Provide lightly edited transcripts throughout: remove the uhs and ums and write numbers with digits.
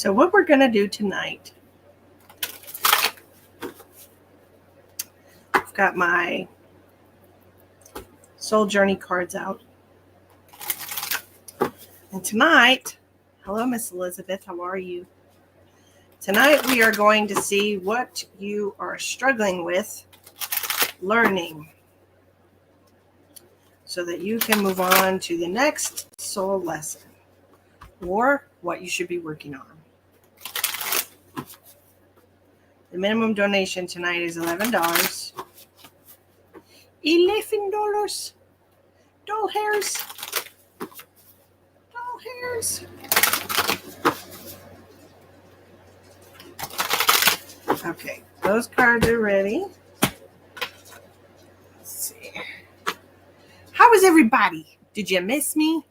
So what we're going to do tonight, I've got my soul journey cards out. And tonight, hello, Miss Elizabeth, how are you? Tonight we are going to see what you are struggling with learning so that you can move on to the next soul lesson or what you should be working on. The minimum donation tonight is $11. $11. Doll hairs. Doll hairs. Okay, those cards are ready. Let's see. How is everybody? Did you miss me?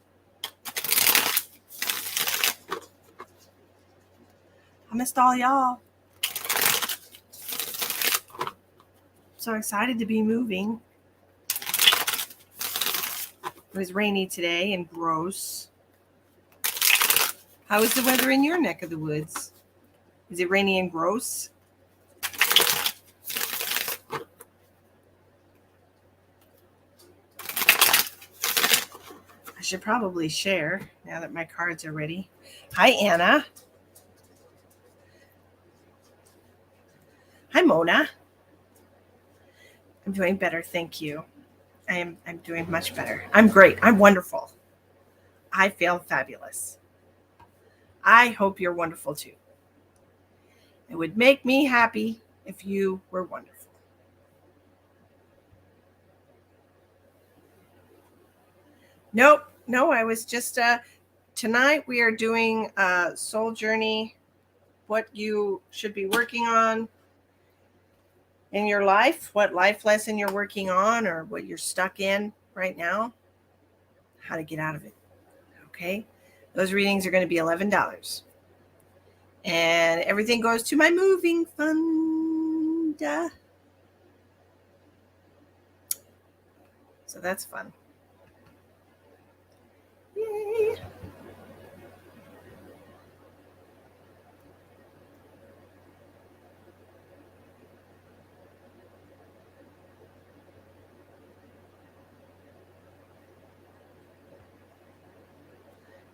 I missed all y'all. So excited to be moving. It was rainy today and gross. How is the weather in your neck of the woods? Is it rainy and gross? I should probably share now that my cards are ready. Hi, Anna. Hi, Mona. I'm doing better, thank you. I'm doing much better. I'm great. I'm wonderful. I feel fabulous. I hope you're wonderful too. It would make me happy if you were wonderful. Nope. No, I was just, tonight we are doing a soul journey, what you should be working on in your life, what life lesson you're working on or what you're stuck in right now, how to get out of it. Okay. Those readings are going to be $11. And everything goes to my moving fund. So that's fun. Yay.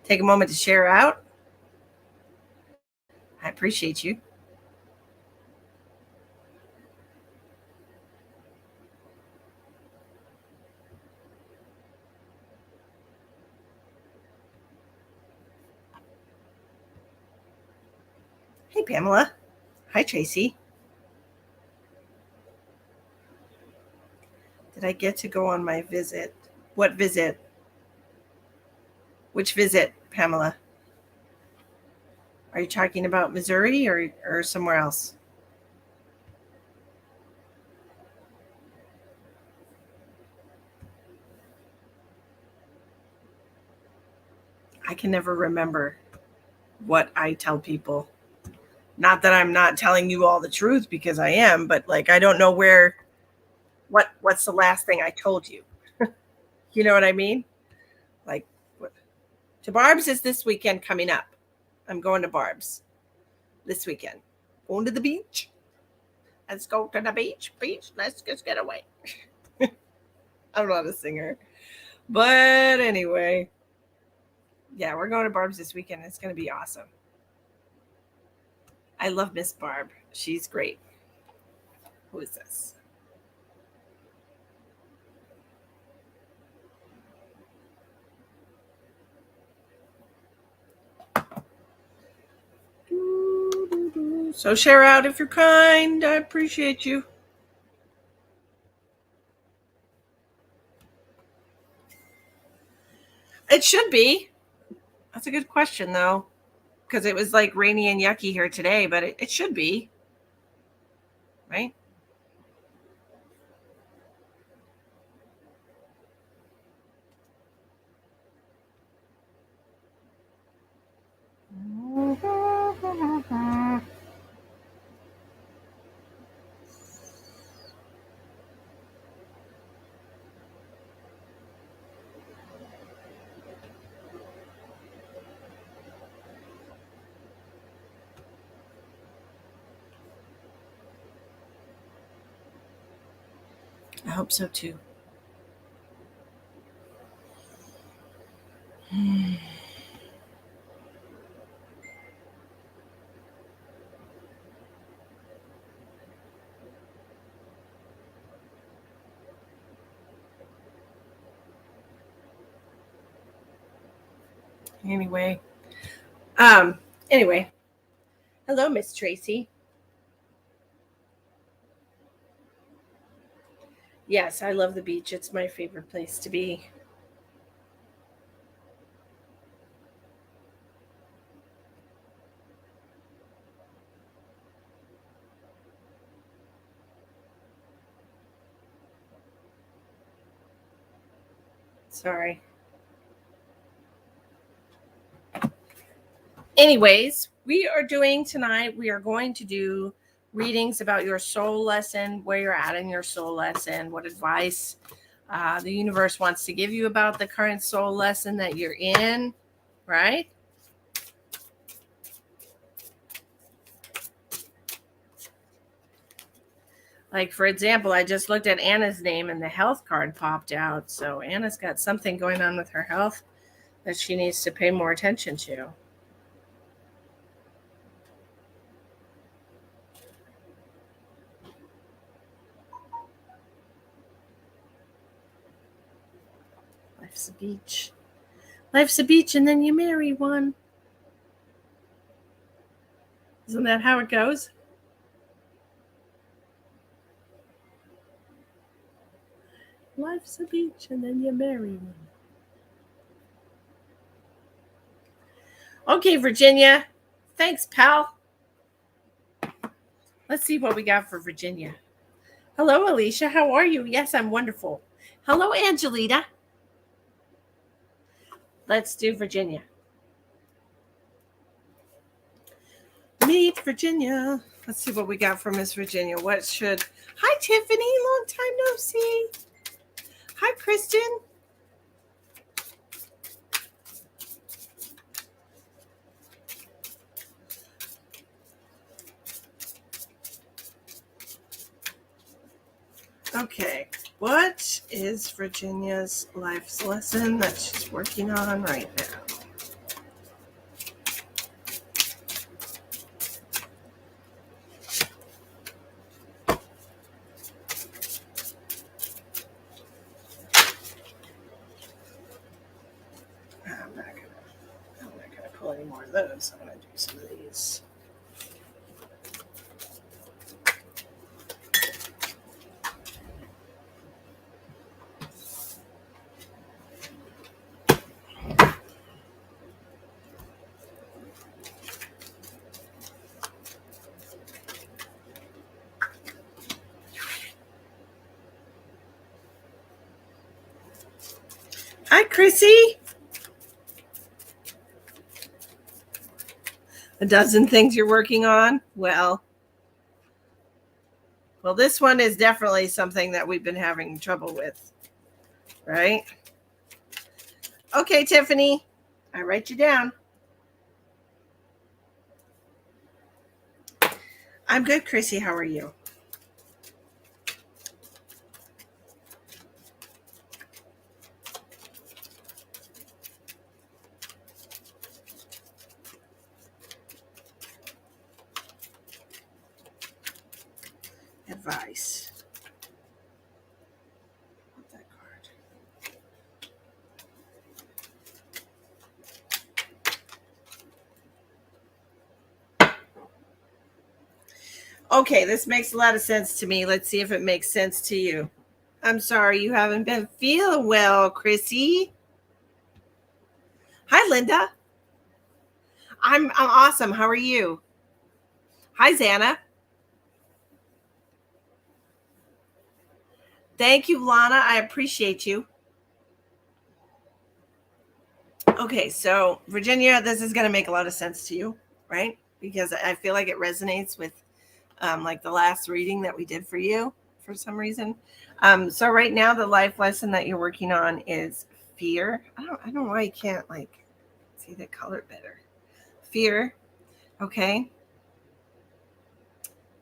Take a moment to share out. I appreciate you. Hey, Pamela. Hi, Tracy. Did I get to go on my visit? What visit? Which visit, Pamela? Are you talking about Missouri or somewhere else? I can never remember what I tell people. Not that I'm not telling you all the truth, because I am, but like I don't know what's the last thing I told you. You know what I mean? Like, to Barb's is this weekend coming up. I'm going to Barb's this weekend. Going to the beach. Let's go to the beach. Let's just get away. I'm not a singer. But anyway. Yeah, we're going to Barb's this weekend. It's going to be awesome. I love Miss Barb. She's great. Who is this? So share out if you're kind. I appreciate you. It should be. That's a good question, though, because it was like rainy and yucky here today, but it should be. Right? I hope so too. Anyway. Anyway. Hello, Miss Tracy. Yes, I love the beach. It's my favorite place to be. Sorry. Anyways, we are going to do readings about your soul lesson, where you're at in your soul lesson, what advice the universe wants to give you about the current soul lesson that you're in, right? Like, for example, I just looked at Anna's name and the health card popped out. So Anna's got something going on with her health that she needs to pay more attention to. Life's a beach. Life's a beach and then you marry one. Isn't that how it goes? Life's a beach and then you marry one. Okay, Virginia. Thanks, pal. Let's see what we got for Virginia. Hello, Alicia. How are you? Yes, I'm wonderful. Hello, Angelita. Let's do Virginia. Meet Virginia. Let's see what we got for Miss Virginia. Hi, Tiffany. Long time no see. Hi, Kristen. Okay, what is Virginia's life's lesson that she's working on right now? I'm not gonna pull any more of those. I'm gonna do some of these. Hi, Chrissy. A dozen things you're working on? Well, this one is definitely something that we've been having trouble with, right? Okay, Tiffany, I write you down. I'm good, Chrissy. How are you? Advice. That card. Okay, this makes a lot of sense to me. Let's see if it makes sense to you. I'm sorry you haven't been feeling well, Chrissy. Hi, Linda. I'm awesome. How are you? Hi, Xana. Thank you, Lana. I appreciate you. Okay, so Virginia, this is going to make a lot of sense to you, right? Because I feel like it resonates with like the last reading that we did for you for some reason. So right now, the life lesson that you're working on is fear. I don't know why you can't like see the color better. Fear. Okay.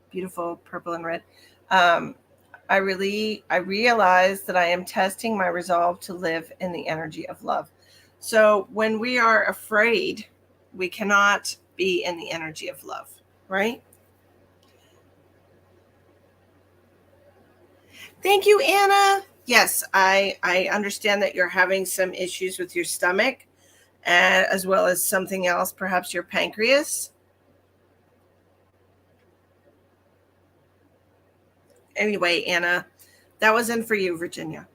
Beautiful purple and red. I realize that I am testing my resolve to live in the energy of love. So when we are afraid, we cannot be in the energy of love, right? Thank you, Anna. Yes, I understand that you're having some issues with your stomach, as well as something else, perhaps your pancreas. Anyway, Anna, that wasn't for you, Virginia.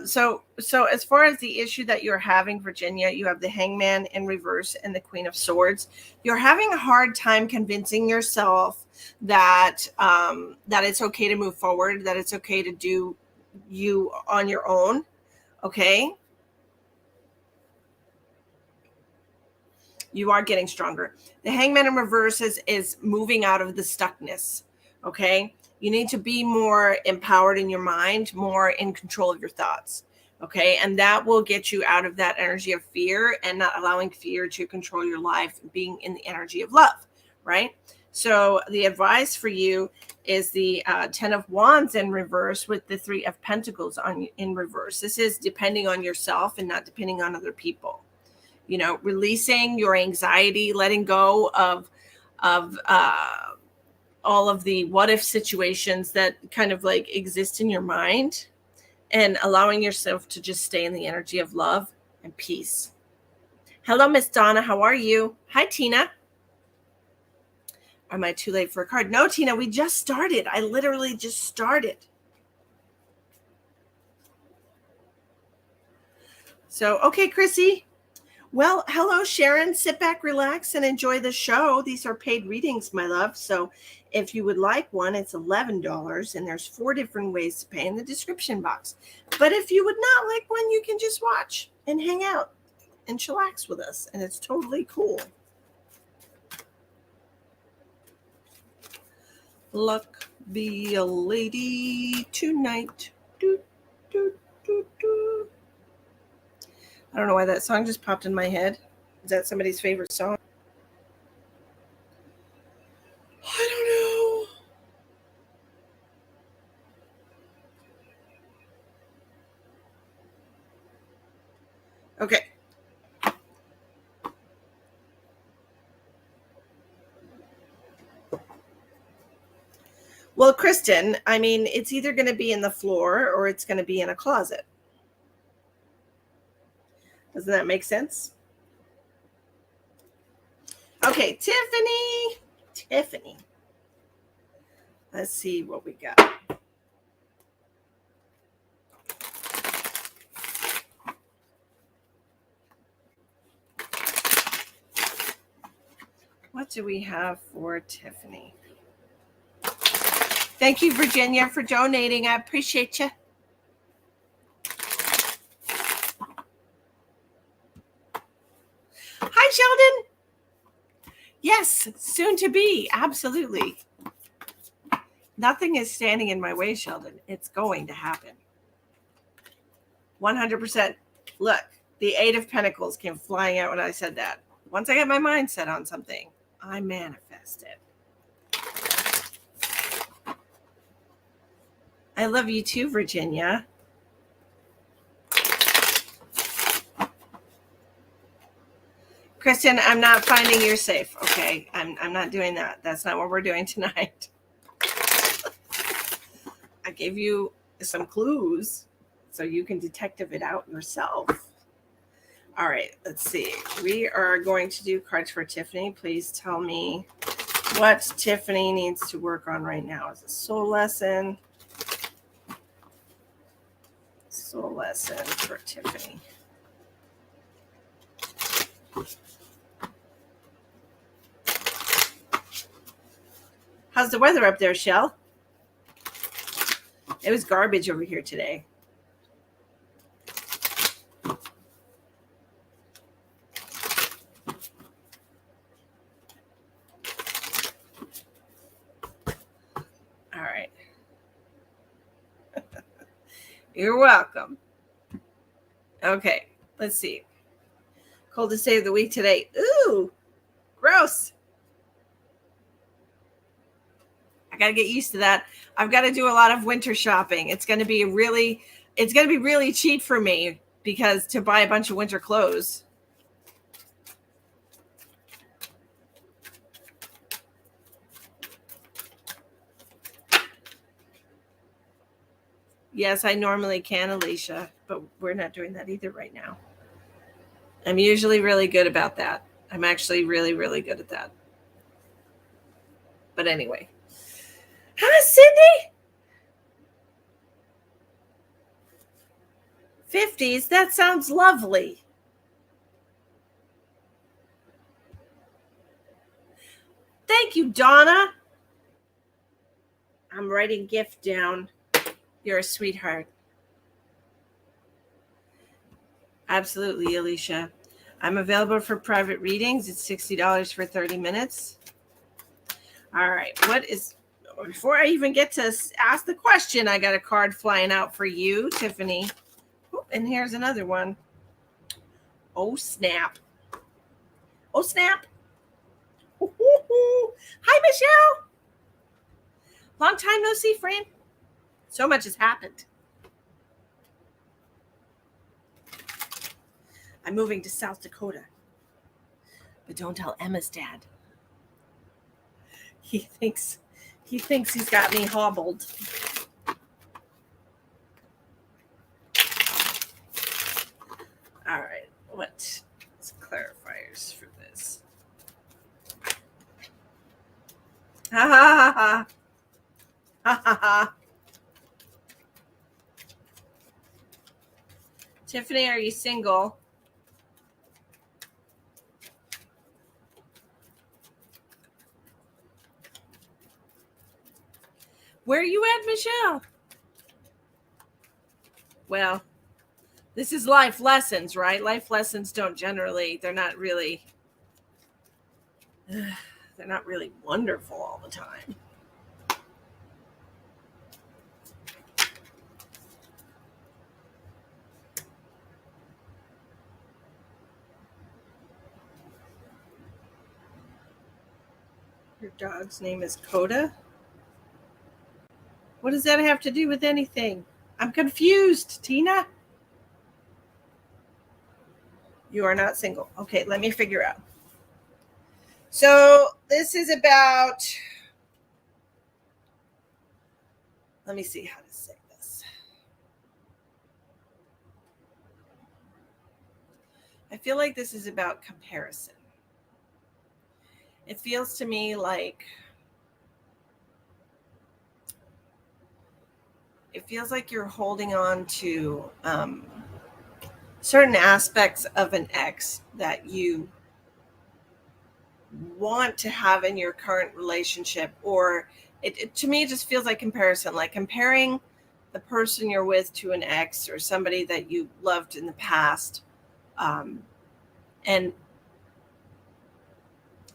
So as far as the issue that you're having, Virginia, you have the Hangman in reverse and the Queen of Swords. You're having a hard time convincing yourself that that it's okay to move forward, that it's okay to do you on your own. Okay. You are getting stronger. The Hangman in reverse is moving out of the stuckness. Okay. You need to be more empowered in your mind, more in control of your thoughts. Okay. And that will get you out of that energy of fear and not allowing fear to control your life, being in the energy of love. Right. So the advice for you is the 10 of Wands in reverse with the 3 of Pentacles in reverse. This is depending on yourself and not depending on other people. You know, releasing your anxiety, letting go of all of the what if situations that kind of like exist in your mind, and allowing yourself to just stay in the energy of love and peace. Hello, Miss Donna. How are you? Hi, Tina. Am I too late for a card? No, Tina, we just started. I literally just started. So, okay, Chrissy. Well, hello, Sharon. Sit back, relax, and enjoy the show. These are paid readings, my love. So if you would like one, it's $11, and there's 4 different ways to pay in the description box. But if you would not like one, you can just watch and hang out and chillax with us, and it's totally cool. Luck be a lady tonight. Do, do, do, do. I don't know why that song just popped in my head. Is that somebody's favorite song? I don't know. Okay. Well, Kristen, I mean, it's either going to be in the floor or it's going to be in a closet. Doesn't that make sense? Okay, Tiffany. Let's see what we got. What do we have for Tiffany? Thank you, Virginia, for donating. I appreciate you. Hi, Sheldon. Yes, soon to be. Absolutely. Nothing is standing in my way, Sheldon. It's going to happen. 100%. Look, the 8 of Pentacles came flying out when I said that. Once I get my mind set on something, I manifest it. I love you too, Virginia. Kristen, I'm not finding your safe. Okay, I'm not doing that. That's not what we're doing tonight. I gave you some clues so you can detective it out yourself. All right, let's see. We are going to do cards for Tiffany. Please tell me what Tiffany needs to work on right now. Is a soul lesson. Soul lesson for Tiffany. How's the weather up there, Shell? It was garbage over here today. All right. You're welcome. Okay, let's see. Coldest day of the week today. Ooh, gross. got to get used to that. I've got to do a lot of winter shopping. It's going to be really cheap for me because to buy a bunch of winter clothes. Yes, I normally can, Alicia, but we're not doing that either right now. I'm usually really good about that. I'm actually really, really good at that. But anyway. Hi, Cindy. 50s, that sounds lovely. Thank you, Donna. I'm writing gift down. You're a sweetheart. Absolutely, Alicia. I'm available for private readings. It's $60 for 30 minutes. All right. Before I even get to ask the question, I got a card flying out for you, Tiffany. Oh, and here's another one. Oh, snap. Oh, snap. Hi, Michelle. Long time no see, friend. So much has happened. I'm moving to South Dakota. But don't tell Emma's dad. He thinks he's got me hobbled. All right. What's clarifiers for this? Ha ha ha ha. Ha ha ha. Tiffany, are you single? Where are you at, Michelle? Well, this is life lessons, right? Life lessons they're not really wonderful all the time. Your dog's name is Coda? What does that have to do with anything? I'm confused, Tina. You are not single. Okay, let me figure out. So this is about, let me see how to say this. I feel like this is about comparison. It feels to me like you're holding on to certain aspects of an ex that you want to have in your current relationship, or to me it just feels like comparison, like comparing the person you're with to an ex or somebody that you loved in the past, and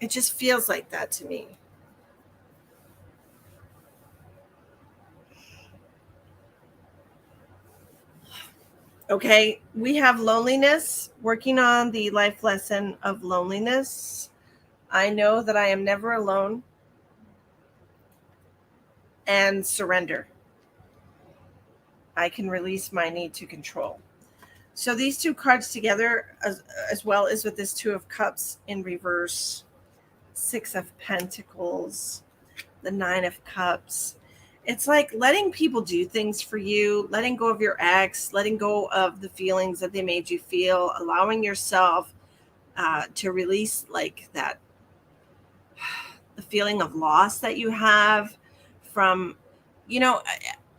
it just feels like that to me. Okay, we have loneliness, working on the life lesson of loneliness. I know that I am never alone. And surrender. I can release my need to control. So these two cards together, as well as with this Two of Cups in reverse, Six of Pentacles, the Nine of Cups. It's like letting people do things for you, letting go of your ex, letting go of the feelings that they made you feel, allowing yourself to release like that, the feeling of loss that you have from,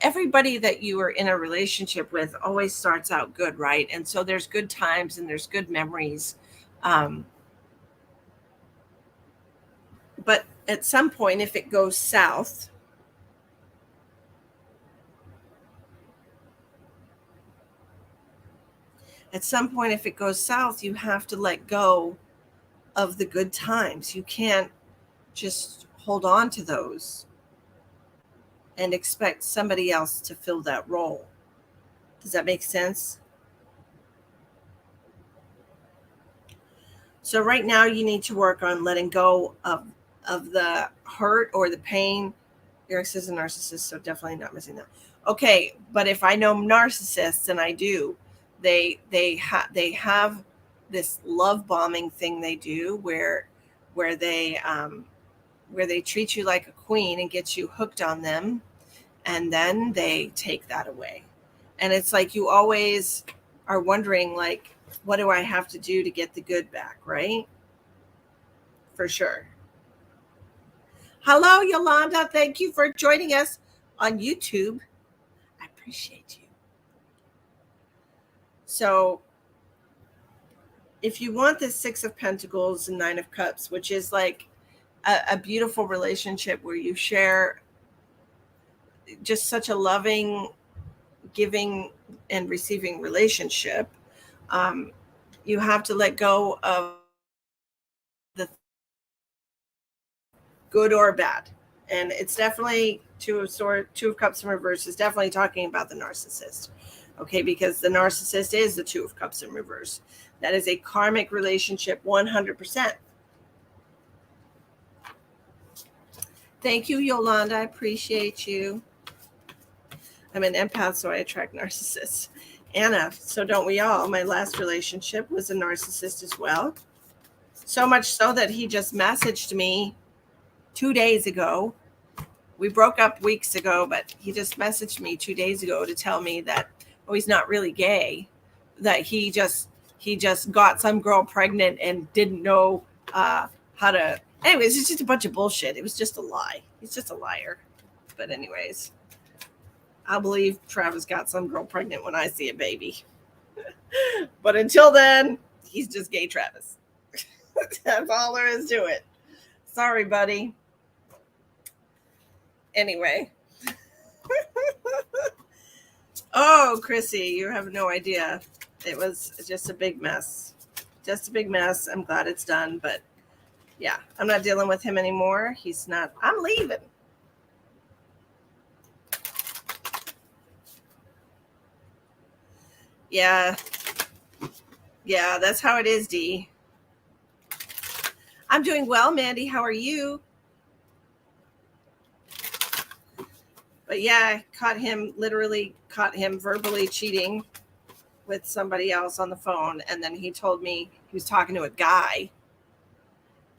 everybody that you are in a relationship with always starts out good, right? And so there's good times and there's good memories. But at some point, if it goes south, you have to let go of the good times. You can't just hold on to those and expect somebody else to fill that role. Does that make sense? So right now you need to work on letting go of the hurt or the pain Your ex is a narcissist, so definitely not missing that. Okay, but if I know narcissists, and I do, they have this love bombing thing they do where they where they treat you like a queen and get you hooked on them, and then they take that away. And it's like you always are wondering, like, what do I have to do to get the good back, right? For sure. Hello, Yolanda. Thank you for joining us on YouTube. I appreciate you. So, if you want the Six of Pentacles and Nine of Cups, which is like a beautiful relationship where you share just such a loving, giving, and receiving relationship, you have to let go of the good or bad. And it's definitely Two of Cups in reverse is definitely talking about the narcissist. Okay, because the narcissist is the Two of Cups in reverse. That is a karmic relationship 100%. Thank you, Yolanda. I appreciate you. I'm an empath, so I attract narcissists. Anna, so don't we all? My last relationship was a narcissist as well. So much so that he just messaged me 2 days ago. We broke up weeks ago, but he just messaged me 2 days ago to tell me that, oh, he's not really gay, that he just got some girl pregnant and didn't know how to. Anyways, it's just a bunch of bullshit. It was just a lie. He's just a liar. But anyways, I'll believe Travis got some girl pregnant when I see a baby. But until then, he's just gay Travis. That's all there is to it. Sorry, buddy. Anyway. Oh, Chrissy, you have no idea. It was just a big mess. Just a big mess. I'm glad it's done, but yeah, I'm not dealing with him anymore. He's not. I'm leaving. Yeah. Yeah, that's how it is, Dee. I'm doing well, Mandy. How are you? But yeah, literally caught him verbally cheating with somebody else on the phone. And then he told me he was talking to a guy.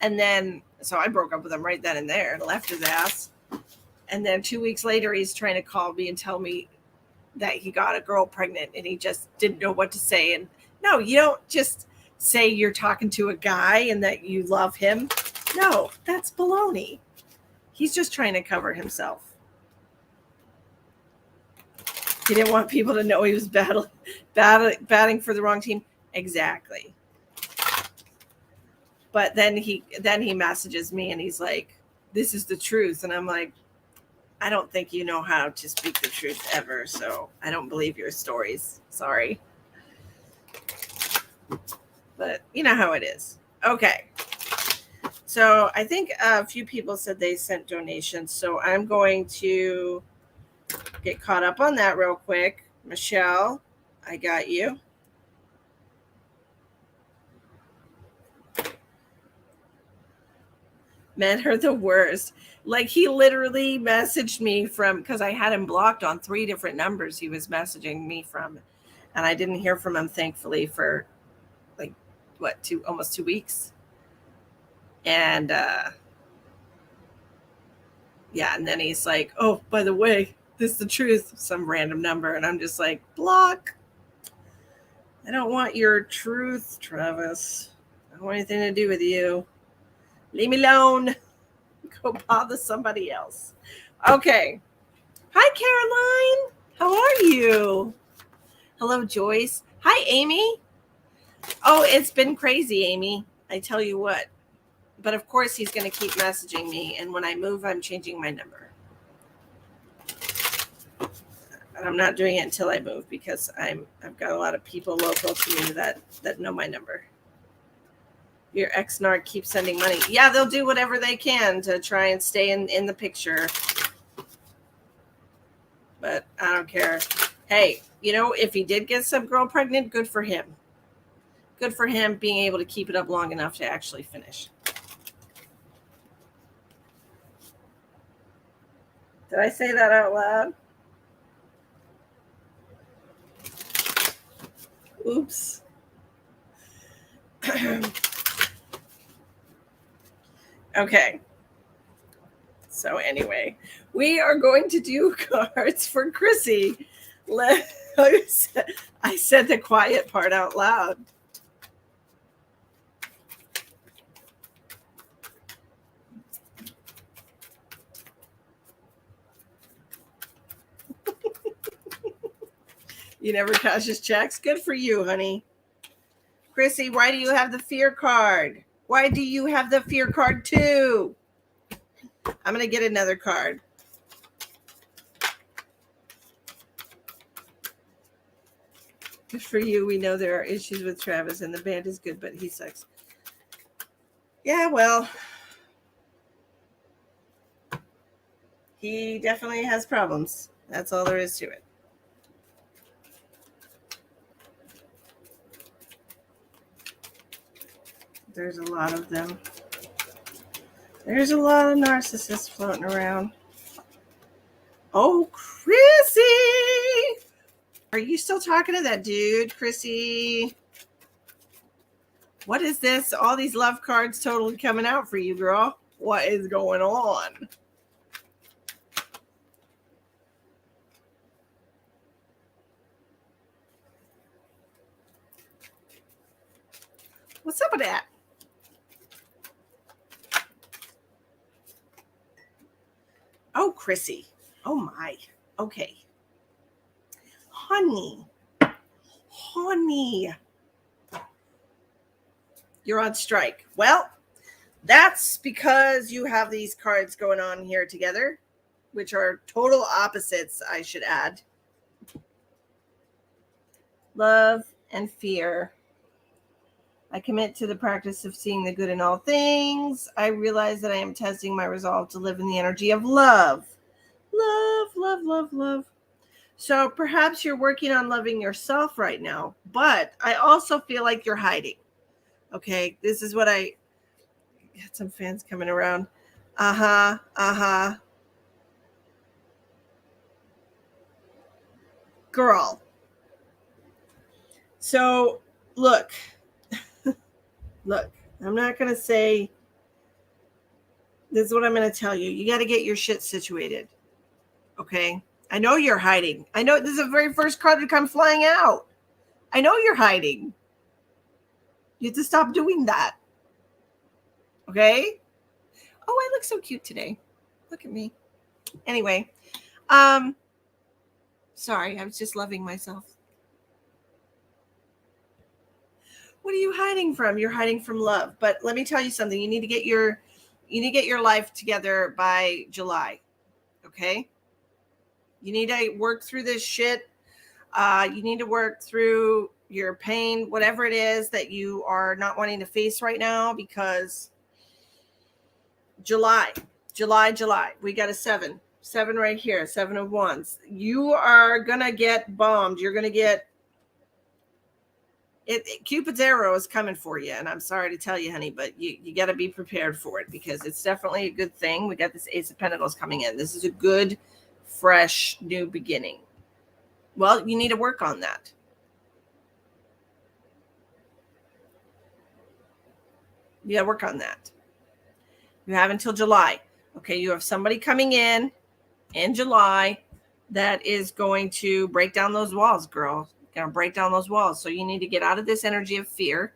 And then, so I broke up with him right then and there and left his ass. And then 2 weeks later, he's trying to call me and tell me that he got a girl pregnant and he just didn't know what to say. And no, you don't just say you're talking to a guy and that you love him. No, that's baloney. He's just trying to cover himself. He didn't want people to know he was batting for the wrong team. Exactly. But then he messages me and he's like, this is the truth. And I'm like, I don't think you know how to speak the truth ever. So I don't believe your stories. Sorry. But you know how it is. Okay. So I think a few people said they sent donations. So I'm going to get caught up on that real quick. Michelle, I got you. Men are the worst. Like, he literally messaged me from, because I had him blocked on 3 different numbers he was messaging me from. And I didn't hear from him, thankfully, for like, almost 2 weeks. And yeah, and then he's like, oh, by the way, this is the truth, some random number. And I'm just like, block. I don't want your truth, Travis. I don't want anything to do with you. Leave me alone. Go bother somebody else. Okay. Hi, Caroline. How are you? Hello, Joyce. Hi, Amy. Oh, it's been crazy, Amy. I tell you what. But of course, he's going to keep messaging me. And when I move, I'm changing my number. And I'm not doing it until I move because I've got a lot of people local to me that know my number. Your ex-narc keeps sending money. Yeah, they'll do whatever they can to try and stay in the picture. But I don't care. Hey, if he did get some girl pregnant, good for him. Good for him being able to keep it up long enough to actually finish. Did I say that out loud? Oops. Okay. So anyway, we are going to do cards for Chrissy. I said the quiet part out loud. You never cash his checks? Good for you, honey. Chrissy, why do you have the fear card? Why do you have the fear card too? I'm going to get another card. Good for you. We know there are issues with Travis, and the band is good, but he sucks. Yeah, well, he definitely has problems. That's all there is to it. There's a lot of them. There's a lot of narcissists floating around. Oh, Chrissy! Are you still talking to that dude, Chrissy? What is this? All these love cards totally coming out for you, girl. What is going on? What's up with that? Oh, Chrissy. Oh, my. Okay. Honey. You're on strike. Well, that's because you have these cards going on here together, which are total opposites, I should add. Love and fear. I commit to the practice of seeing the good in all things. I realize that I am testing my resolve to live in the energy of love. Love, love, love, love. So perhaps you're working on loving yourself right now, but I also feel like you're hiding. Okay, this is what I got some fans coming around. Girl. So look, I'm not going to say, this is what I'm going to tell you. You got to get your shit situated. Okay. I know you're hiding. I know this is the very first card to come flying out. I know you're hiding. You have to stop doing that. Okay. Oh, I look so cute today. Look at me. Anyway. Sorry. I was just loving myself. What are you hiding from? You're hiding from love. But let me tell you something. You need to get your life together by July. Okay? You need to work through this shit. You need to work through your pain, whatever it is that you are not wanting to face right now, because July. We got a 7 right here, 7 of Wands. You are going to get bombed. You're going to get Cupid's arrow is coming for you, and I'm sorry to tell you, honey, but you got to be prepared for it, because it's definitely a good thing. We got this Ace of Pentacles coming in. This is a good, fresh, new beginning. Well, you need to work on that. You got to work on that. You have until July. Okay, you have somebody coming in July that is going to break down those walls, girl. Going to break down those walls. So you need to get out of this energy of fear.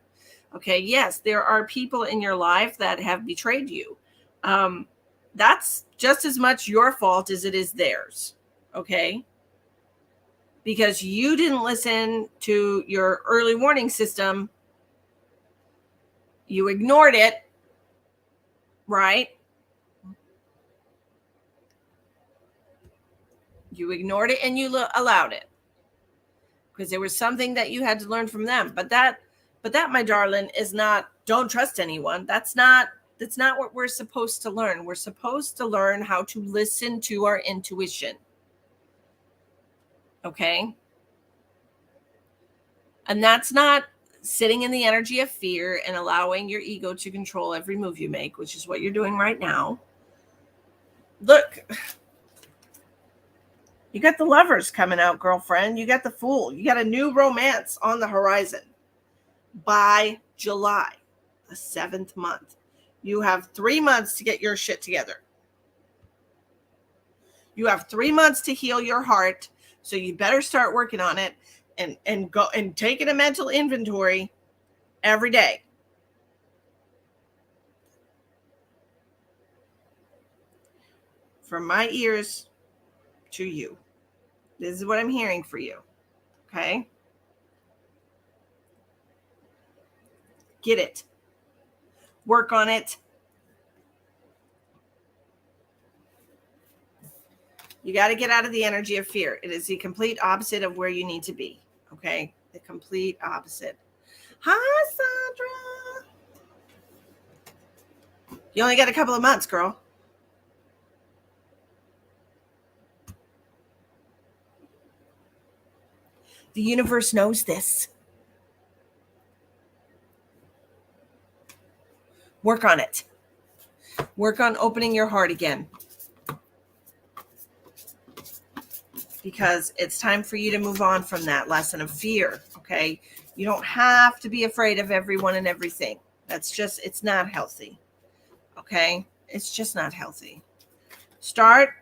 Okay, yes, there are people in your life that have betrayed you. That's just as much your fault as it is theirs. Okay, because you didn't listen to your early warning system. You ignored it, right? You ignored it and you allowed it, because there was something that you had to learn from them. But that, my darling, is not, don't trust anyone. That's not what we're supposed to learn. We're supposed to learn how to listen to our intuition. Okay? And that's not sitting in the energy of fear and allowing your ego to control every move you make, which is what you're doing right now. Look, You got the Lovers coming out, girlfriend. You got the Fool. You got a new romance on the horizon. By July, the 7th month, you have 3 months to get your shit together. You have 3 months to heal your heart, so you better start working on it and go and taking a mental inventory every day. From my ears to you. This is what I'm hearing for you. Okay? Get it. Work on it. You got to get out of the energy of fear. It is the complete opposite of where you need to be. Okay? The complete opposite. Hi, Sandra. You only got a couple of months, girl. The universe knows this. Work on it. Work on opening your heart again. Because it's time for you to move on from that lesson of fear, okay? You don't have to be afraid of everyone and everything. That's just, it's not healthy, okay? It's just not healthy. Start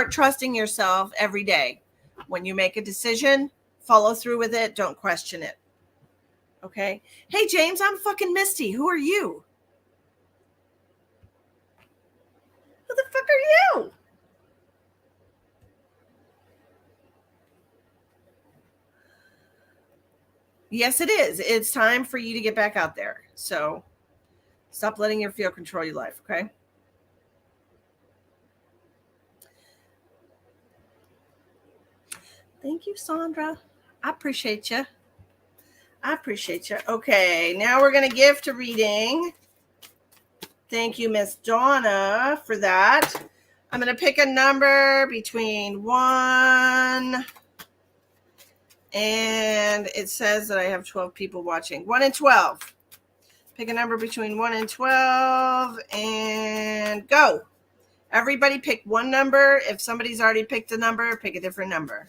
trusting yourself every day. When you make a decision, follow through with it. Don't question it, okay? Hey, James, I'm fucking Misty. Who are you? Who the fuck are you? Yes, it is. It's time for you to get back out there. So stop letting your fear control your life, okay? Thank you, Sandra. I appreciate you. I appreciate you. Okay, now we're going to gift a reading. Thank you, Miss Donna, for that. I'm going to pick a number between 1 and it says that I have 12 people watching. 1 and 12. Pick a number between 1 and 12 and go. Everybody pick one number. If somebody's already picked a number, pick a different number.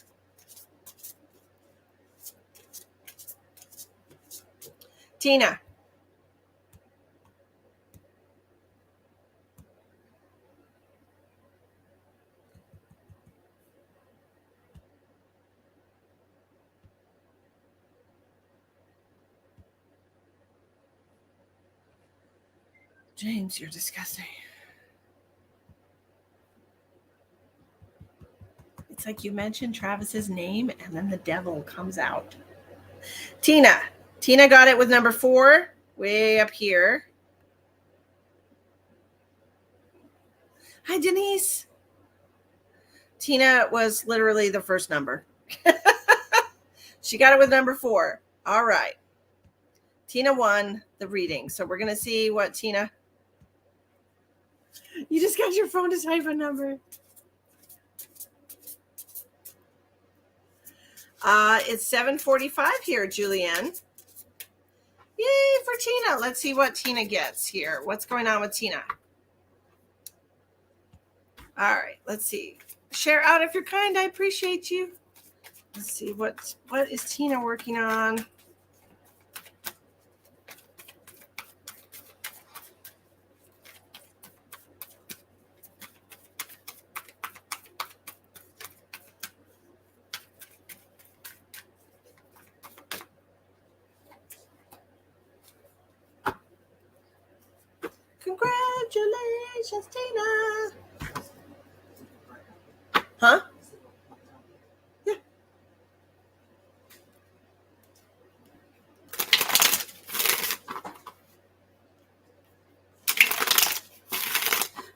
Tina. James, you're disgusting. It's like you mentioned Travis's name and then the devil comes out. Tina. Tina got it with number 4, way up here. Hi, Denise. Tina was literally the first number. She got it with number 4. All right. Tina won the reading. So we're going to see what Tina... You just got your phone to type a number. It's 7:45 here, Julianne. Yay for Tina. Let's see what Tina gets here. What's going on with Tina? All right, let's see. Share out if you're kind. I appreciate you. Let's see what is Tina working on. Congratulations, Tina. Huh? Yeah.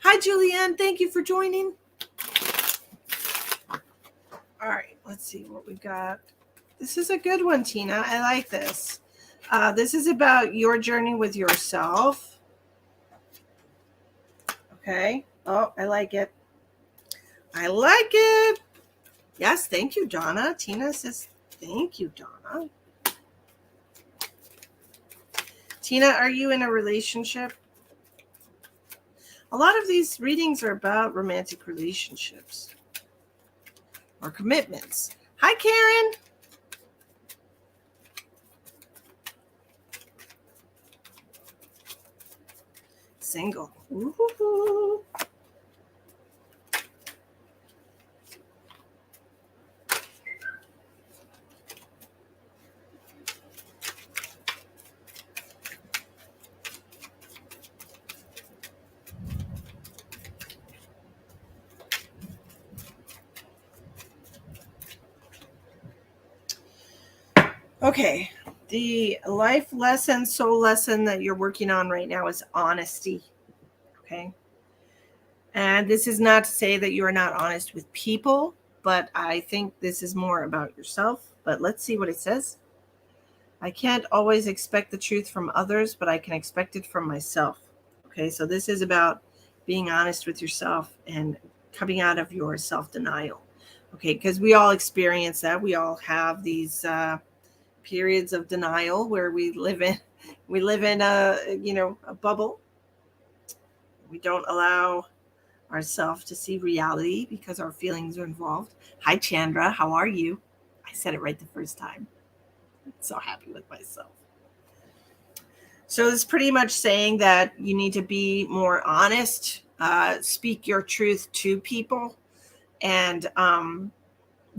Hi, Julianne. Thank you for joining. All right, let's see what we got. This is a good one, Tina. I like this. This is about your journey with yourself. Okay. Oh, I like it. I like it. Yes, thank you, Donna. Tina says, thank you, Donna. Tina, are you in a relationship? A lot of these readings are about romantic relationships. or commitments. Hi, Karen. Single. Ooh. Okay, the life lesson, soul lesson that you're working on right now is honesty. Okay. And this is not to say that you are not honest with people, but I think this is more about yourself. But let's see what it says. I can't always expect the truth from others, but I can expect it from myself. Okay, so this is about being honest with yourself and coming out of your self-denial. Okay, because we all experience that. We all have these periods of denial where we live in a bubble. We don't allow ourselves to see reality because our feelings are involved. Hi, Chandra. How are you? I said it right the first time. I'm so happy with myself. So it's pretty much saying that you need to be more honest, speak your truth to people, and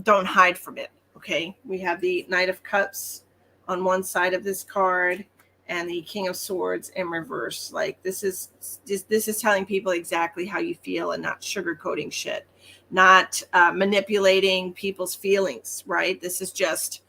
don't hide from it. Okay. We have the Knight of Cups on one side of this card and the King of Swords in reverse. Like this is telling people exactly how you feel and not sugarcoating shit, not manipulating people's feelings, right? This is just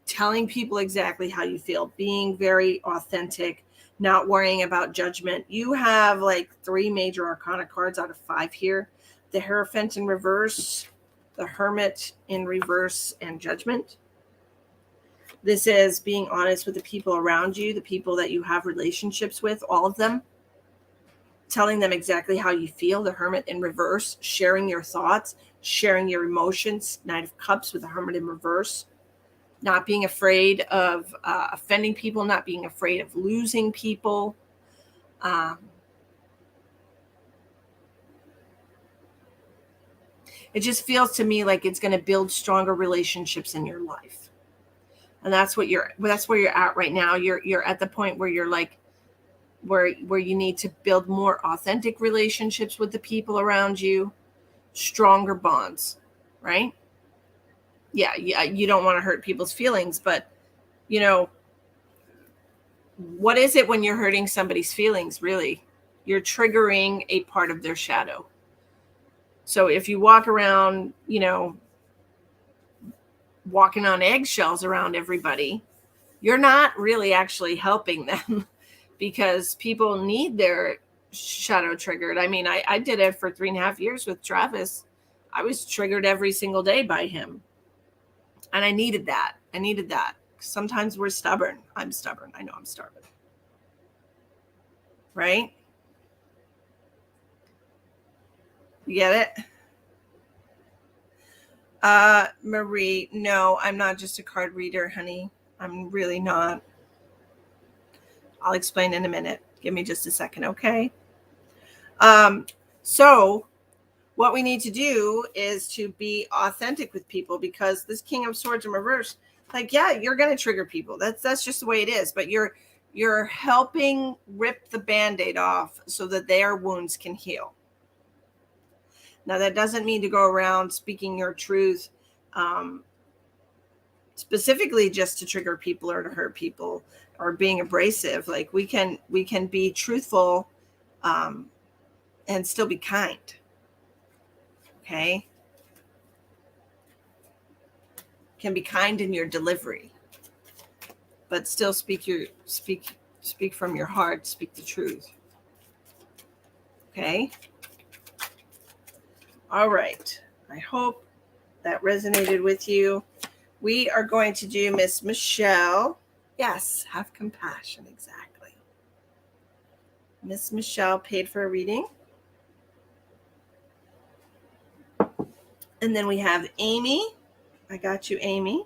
telling people exactly how you feel, being very authentic, not worrying about judgment. You have like 3 major arcana cards out of 5 here. The Hierophant in reverse, the Hermit in reverse, and Judgment. This is being honest with the people around you, the people that you have relationships with, all of them. Telling them exactly how you feel, the Hermit in reverse, sharing your thoughts, sharing your emotions, Knight of Cups with the Hermit in reverse. Not being afraid of offending people, not being afraid of losing people. It just feels to me like it's going to build stronger relationships in your life. And that's where you're at right now. You're at the point where you're like, where you need to build more authentic relationships with the people around you, stronger bonds, right? Yeah, you don't want to hurt people's feelings, but you know, what is it when you're hurting somebody's feelings, really? You're triggering a part of their shadow. So if you walk around, walking on eggshells around everybody, you're not really actually helping them because people need their shadow triggered. I mean, I did it for 3.5 years with Travis. I was triggered every single day by him. And I needed that. Sometimes we're stubborn. I'm stubborn. I know I'm stubborn. Right? You get it? Marie, no, I'm not just a card reader, honey. I'm really not. I'll explain in a minute. Give me just a second, okay? So what we need to do is to be authentic with people, because this King of Swords in reverse, like, yeah, you're going to trigger people. That's just the way it is. But you're helping rip the Band-Aid off so that their wounds can heal. Now, that doesn't mean to go around speaking your truth specifically just to trigger people or to hurt people or being abrasive. Like we can be truthful and still be kind. Okay? Can be kind in your delivery, but still speak from your heart, speak the truth. Okay? All right. I hope that resonated with you. We are going to do Miss Michelle. Yes, have compassion. Exactly. Miss Michelle paid for a reading. And then we have Amy. I got you, Amy.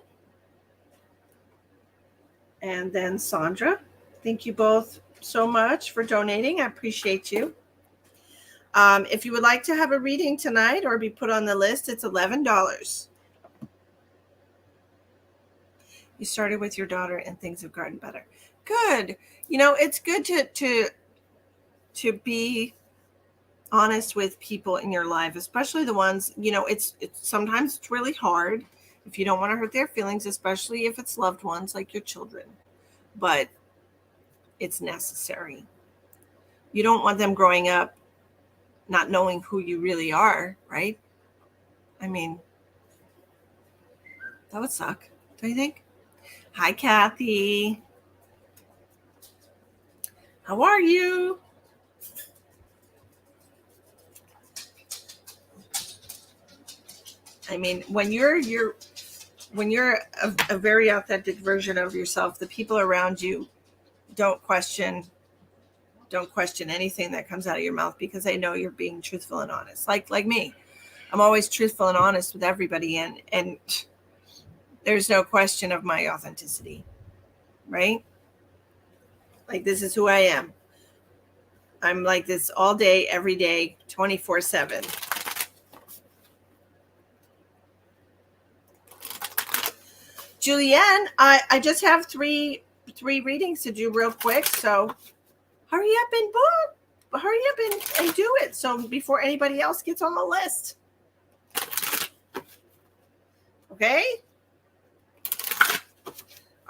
And then Sandra. Thank you both so much for donating. I appreciate you. If you would like to have a reading tonight or be put on the list, it's $11. You started with your daughter and things have gotten better. Good. It's good to be honest with people in your life, especially the ones, it's sometimes it's really hard if you don't want to hurt their feelings, especially if it's loved ones like your children, but it's necessary. You don't want them growing up not knowing who you really are, right? I mean, that would suck, don't you think? Hi, Kathy. How are you? I mean, when you're a very authentic version of yourself, the people around you don't question anything that comes out of your mouth because they know you're being truthful and honest. Like me, I'm always truthful and honest with everybody, and there's no question of my authenticity, right? Like, this is who I am. I'm like this all day, every day, 24/7. Julianne, I just have three readings to do real quick, so hurry up and do it. So before anybody else gets on the list. Okay?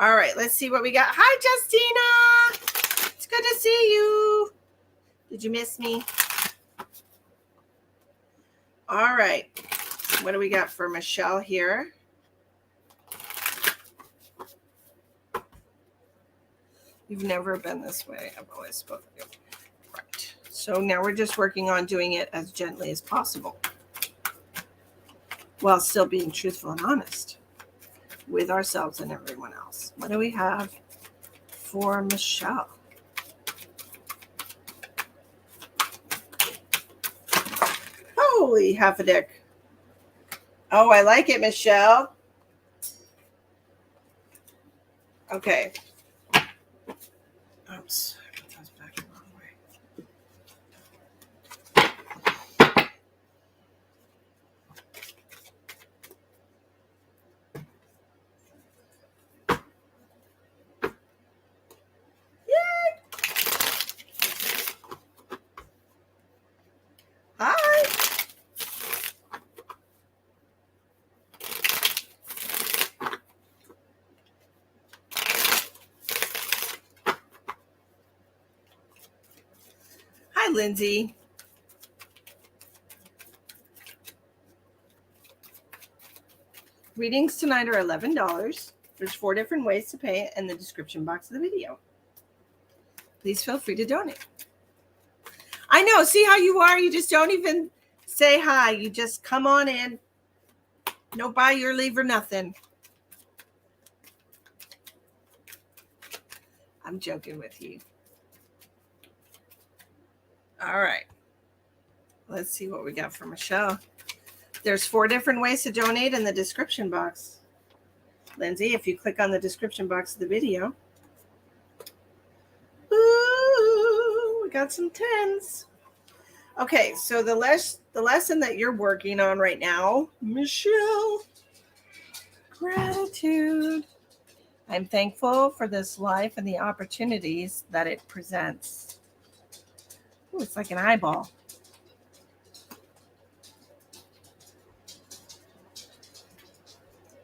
All right, let's see what we got. Hi, Justina. It's good to see you. Did you miss me? All right. What do we got for Michelle here? You've never been this way. I've always spoken to you. Right. So now we're just working on doing it as gently as possible while still being truthful and honest with ourselves and everyone else. What do we have for Michelle? Holy half a dick. Oh, I like it, Michelle. Okay. Oops. I put those back the wrong way. Yay! Hi. Hi, Lindsay. Readings tonight are $11. There's 4 different ways to pay it in the description box of the video. Please feel free to donate. I know. See how you are? You just don't even say hi. You just come on in. No buy your leave or nothing. I'm joking with you. All right. Let's see what we got for Michelle. There's 4 different ways to donate in the description box. Lindsay, if you click on the description box of the video. Ooh, we got some 10s. Okay, so the lesson that you're working on right now, Michelle, gratitude. I'm thankful for this life and the opportunities that it presents. Ooh, it's like an eyeball.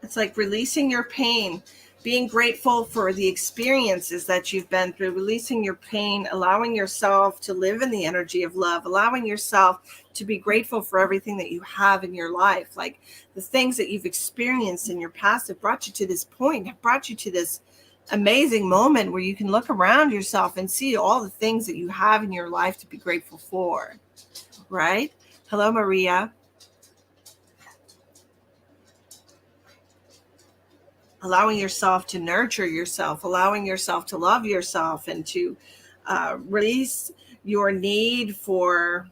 It's like releasing your pain, being grateful for the experiences that you've been through, releasing your pain, allowing yourself to live in the energy of love, allowing yourself to be grateful for everything that you have in your life. Like the things that you've experienced in your past have brought you to this point, have brought you to this amazing moment where you can look around yourself and see all the things that you have in your life to be grateful for, right? Hello, Maria. Allowing yourself to nurture yourself, allowing yourself to love yourself, and to release your need for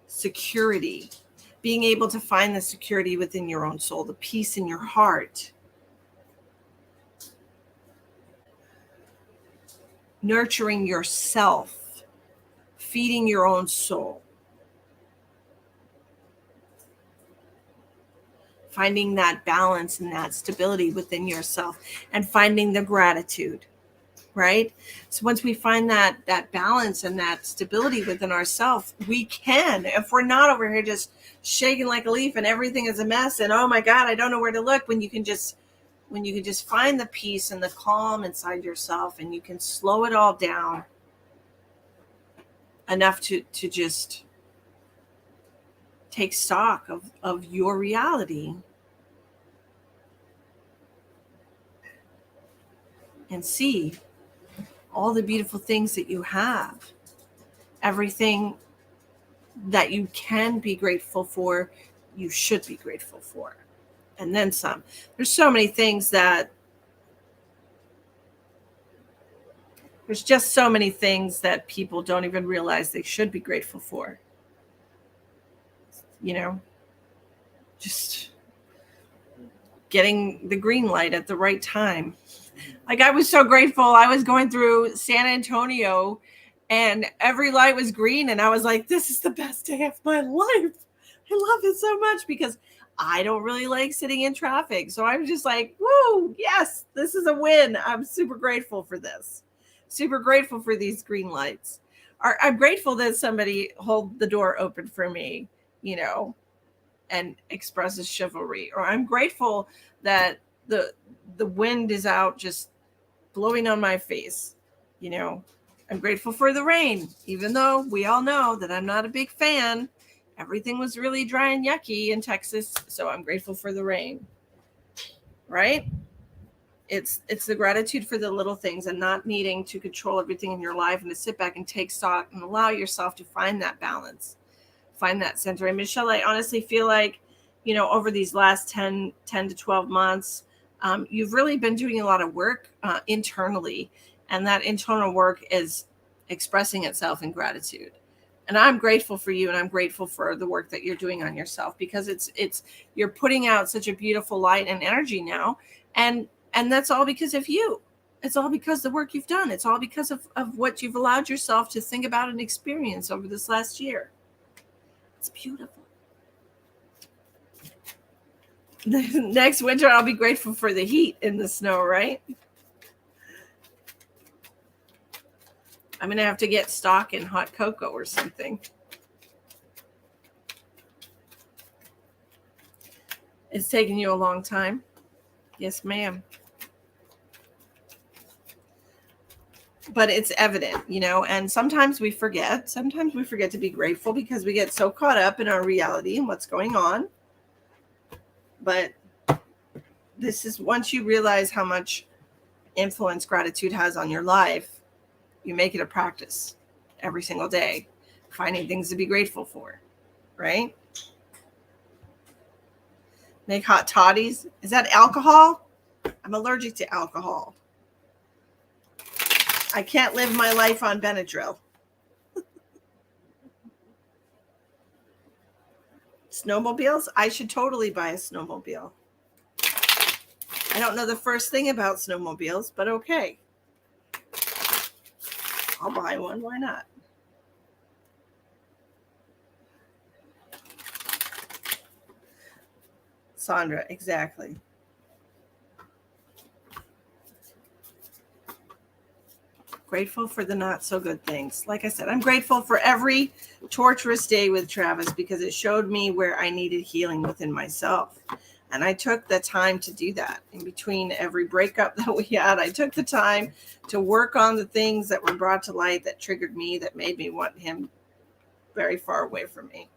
security, being able to find the security within your own soul, the peace in your heart, nurturing yourself, feeding your own soul. finding that balance and that stability within yourself, and finding the gratitude, right? So once we find that balance and that stability within ourselves, we can, if we're not over here just shaking like a leaf and everything is a mess and oh my God, I don't know where to look, when you can just find the peace and the calm inside yourself, and you can slow it all down enough to just take stock of your reality and see all the beautiful things that you have, everything that you can be grateful for, you should be grateful for, and then some. There's so many things that there's just so many things that people don't even realize they should be grateful for. You know, just getting the green light at the right time. Like, I was so grateful. I was going through San Antonio and every light was green. And I was like, this is the best day of my life. I love it so much because I don't really like sitting in traffic. So I'm just like, woo, yes, this is a win. I'm super grateful for this. Super grateful for these green lights. I'm grateful that somebody hold the door open for me, you know, and expresses chivalry. Or I'm grateful that the wind is out just blowing on my face, you know. I'm grateful for the rain, even though we all know that I'm not a big fan. Everything was really dry and yucky in Texas, so I'm grateful for the rain. Right? It's the gratitude for the little things and not needing to control everything in your life, and to sit back and take stock and allow yourself to find that balance, find that center. And Michelle, I honestly feel like, you know, over these last 10 to 12 months, you've really been doing a lot of work internally, and that internal work is expressing itself in gratitude. And I'm grateful for you, and I'm grateful for the work that you're doing on yourself, because it's you're putting out such a beautiful light and energy now, and that's all because of you. It's all because of the work you've done. It's all because of what you've allowed yourself to think about and experience over this last year. It's beautiful. Next winter, I'll be grateful for the heat and the snow, right? I'm going to have to get stock in hot cocoa or something. It's taken you a long time. Yes, ma'am. But it's evident, you know, and sometimes we forget. Sometimes we forget to be grateful because we get so caught up in our reality and what's going on. But this is, once you realize how much influence gratitude has on your life, you make it a practice every single day, finding things to be grateful for, right? Make hot toddies. Is that alcohol? I'm allergic to alcohol. I can't live my life on Benadryl. Snowmobiles? I should totally buy a snowmobile. I don't know the first thing about snowmobiles, but okay. I'll buy one. Why not? Sandra, exactly. Grateful for the not so good things. Like I said, I'm grateful for every torturous day with Travis, because it showed me where I needed healing within myself. And I took the time to do that. In between every breakup that we had, I took the time to work on the things that were brought to light, that triggered me, that made me want him very far away from me.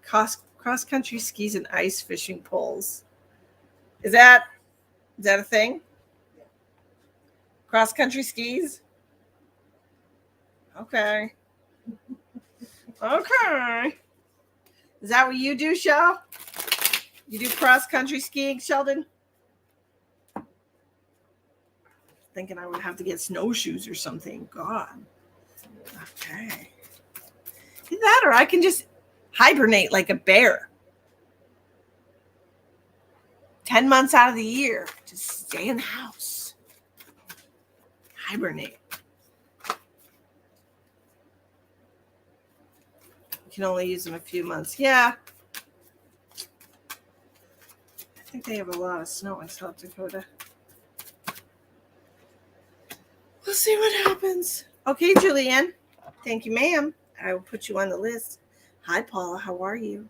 Cross-country skis and ice fishing poles. Is that a thing? Cross-country skis? Okay. Okay. Is that what you do, Shell? You do cross-country skiing, Sheldon? Thinking I would have to get snowshoes or something. God. Okay. Either that, or I can just hibernate like a bear. 10 months out of the year. Just stay in the house. Hibernate. You can only use them a few months. Yeah. think they have a lot of snow in South Dakota. We'll see what happens. Okay, Julianne. Thank you, ma'am. I will put you on the list. Hi, Paula. How are you?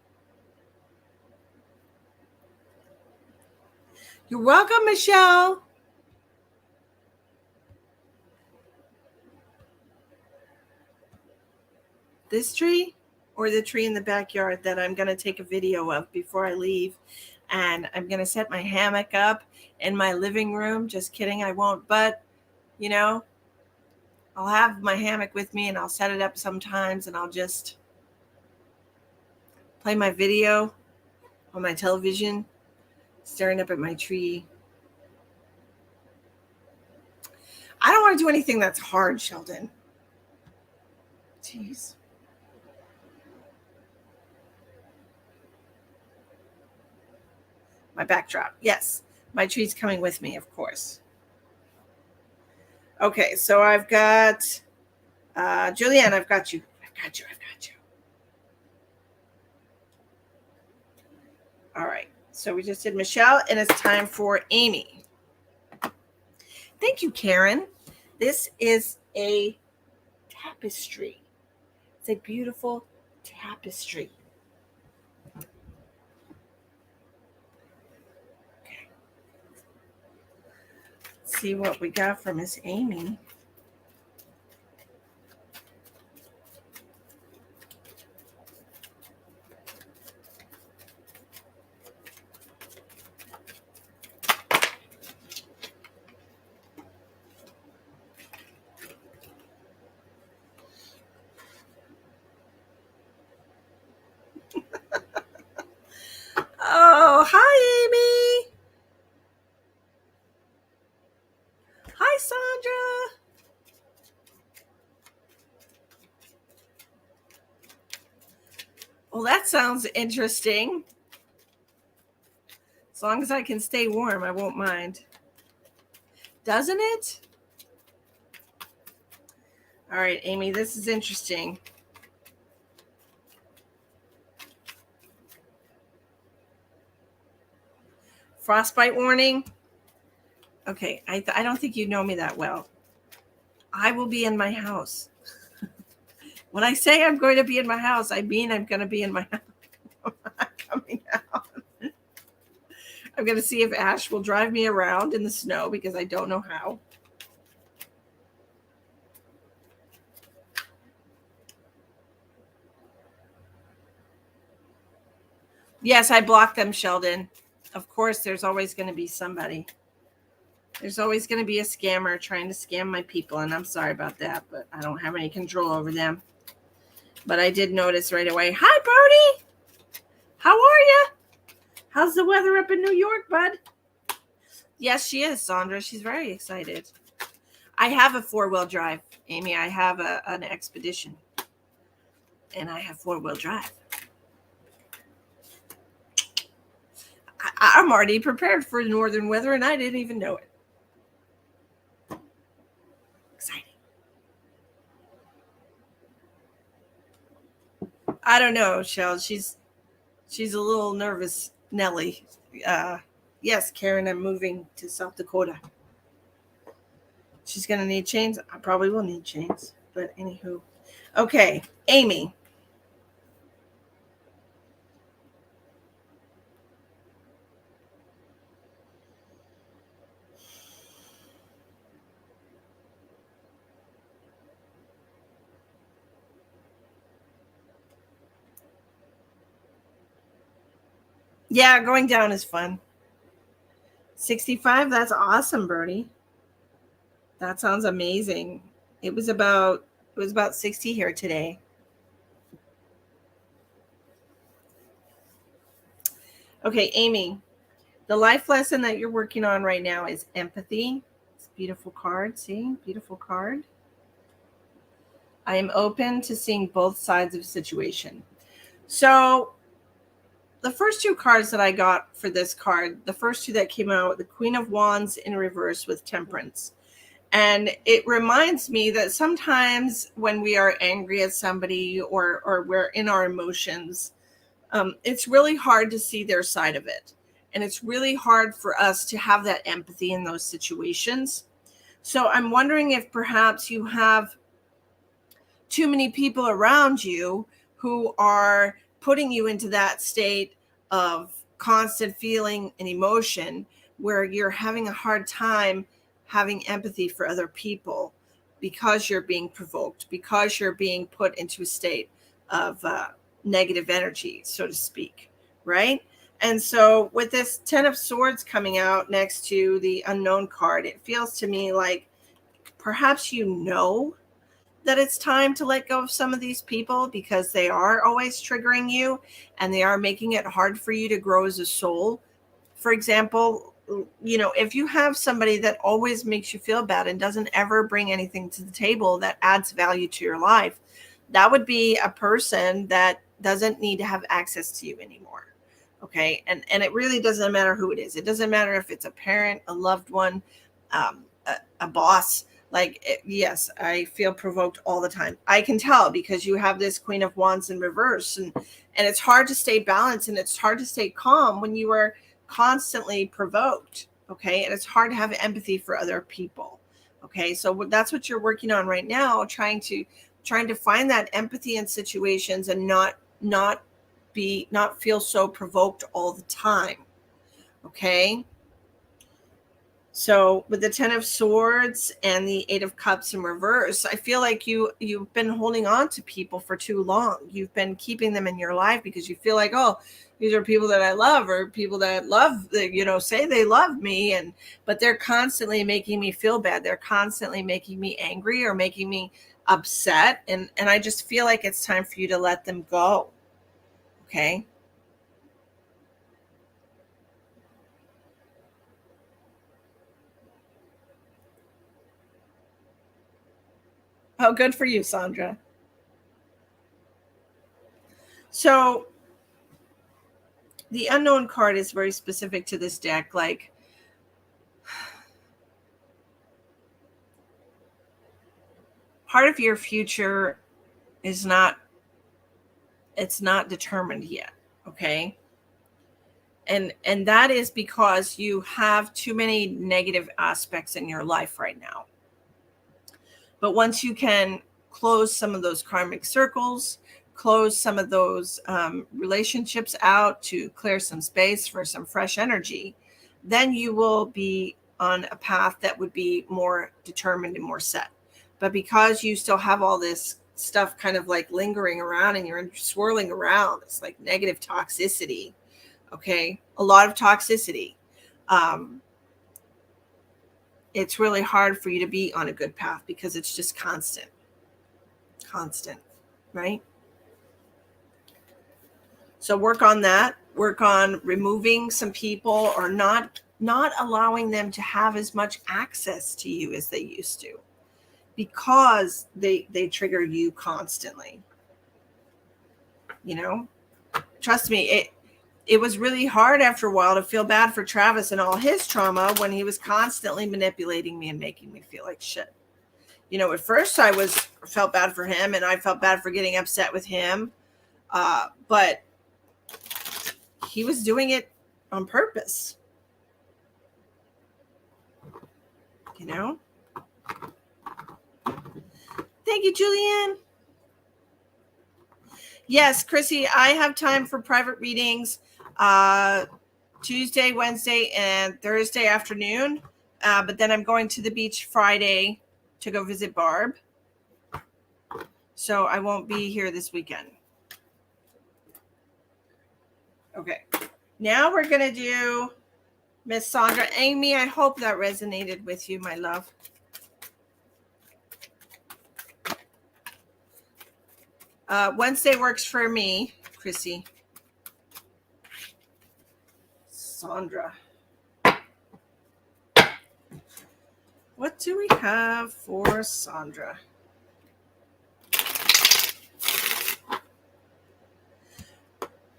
You're welcome, Michelle. This tree or the tree in the backyard that I'm going to take a video of before I leave. And I'm going to set my hammock up in my living room. Just kidding, I won't. But, you know, I'll have my hammock with me and I'll set it up sometimes and I'll just play my video on my television, staring up at my tree. I don't want to do anything that's hard, Sheldon. Jeez. My backdrop. Yes, my tree's coming with me, of course. Okay, so I've got Julianne. I've got you. I've got you. All right. So we just did Michelle, and it's time for Amy. Thank you, Karen. This is a tapestry. It's a beautiful tapestry. Okay. Let's see what we got for Miss Amy. Oh, hi, Amy. Hi, Sandra. Well, that sounds interesting. As long as I can stay warm, I won't mind. Doesn't it? All right, Amy, this is interesting. Frostbite warning. Okay, I don't think you know me that well. I will be in my house. When I say I'm going to be in my house, I mean I'm going to be in my house. I'm not coming out. I'm going to see if Ash will drive me around in the snow because I don't know how. Yes, I blocked them, Sheldon. Of course, there's always going to be somebody. There's always going to be a scammer trying to scam my people, and I'm sorry about that, but I don't have any control over them. But I did notice right away. Hi, Brody. How are you? How's the weather up in New York, bud? Yes, she is, Sandra. She's very excited. I have a 4-wheel drive, Amy. I have an Expedition, and I have 4-wheel drive. I'm already prepared for the northern weather, and I didn't even know it. Exciting. I don't know, Shell. She's a little nervous, Nellie. Yes, Karen, I'm moving to South Dakota. She's going to need chains. I probably will need chains, but anywho. Okay, Amy. Yeah, going down is fun. 65, that's awesome, Bertie. That sounds amazing. It was about 60 here today. Okay, Amy, the life lesson that you're working on right now is empathy. It's a beautiful card. See, beautiful card. I am open to seeing both sides of a situation. So the first 2 cards that I got for this card, the first 2 that came out, the Queen of Wands in reverse with Temperance. And it reminds me that sometimes when we are angry at somebody or we're in our emotions, it's really hard to see their side of it. And it's really hard for us to have that empathy in those situations. So I'm wondering if perhaps you have too many people around you who are putting you into that state of constant feeling and emotion where you're having a hard time having empathy for other people because you're being provoked, because you're being put into a state of negative energy, so to speak, right? And so with this 10 of Swords coming out next to the Unknown card, it feels to me like perhaps you know that it's time to let go of some of these people because they are always triggering you and they are making it hard for you to grow as a soul. For example, if you have somebody that always makes you feel bad and doesn't ever bring anything to the table that adds value to your life, that would be a person that doesn't need to have access to you anymore. Okay. And it really doesn't matter who it is. It doesn't matter if it's a parent, a loved one, a boss. Like, yes, I feel provoked all the time. I can tell because you have this Queen of Wands in reverse, and it's hard to stay balanced and it's hard to stay calm when you are constantly provoked. Okay. And it's hard to have empathy for other people. Okay. So that's what you're working on right now, trying to find that empathy in situations and not feel so provoked all the time. Okay. So with the 10 of Swords and the 8 of Cups in reverse, I feel like you've been holding on to people for too long. You've been keeping them in your life because you feel like, oh, these are people that I love, or people that love, say they love me, but they're constantly making me feel bad. They're constantly making me angry or making me upset. And I just feel like it's time for you to let them go. Okay. Oh, good for you, Sandra. So the Unknown card is very specific to this deck. Like, part of your future is not determined yet. Okay. And that is because you have too many negative aspects in your life right now. But once you can close some of those karmic circles, close some of those relationships out to clear some space for some fresh energy, then you will be on a path that would be more determined and more set. But because you still have all this stuff kind of like lingering around and you're swirling around, it's like negative toxicity. Okay. A lot of toxicity. It's really hard for you to be on a good path because it's just constant, right? So work on that. Work on removing some people or not allowing them to have as much access to you as they used to, because they trigger you constantly. Trust me, it was really hard after a while to feel bad for Travis and all his trauma when he was constantly manipulating me and making me feel like shit. At first I felt bad for him and I felt bad for getting upset with him. But he was doing it on purpose. Thank you, Julianne. Yes, Chrissy, I have time for private readings Tuesday, Wednesday, and Thursday afternoon. But then I'm going to the beach Friday to go visit Barb. So I won't be here this weekend. Okay. Now we're going to do Miss Sandra. Amy, I hope that resonated with you, my love. Wednesday works for me, Chrissy. Sandra. What do we have for Sandra?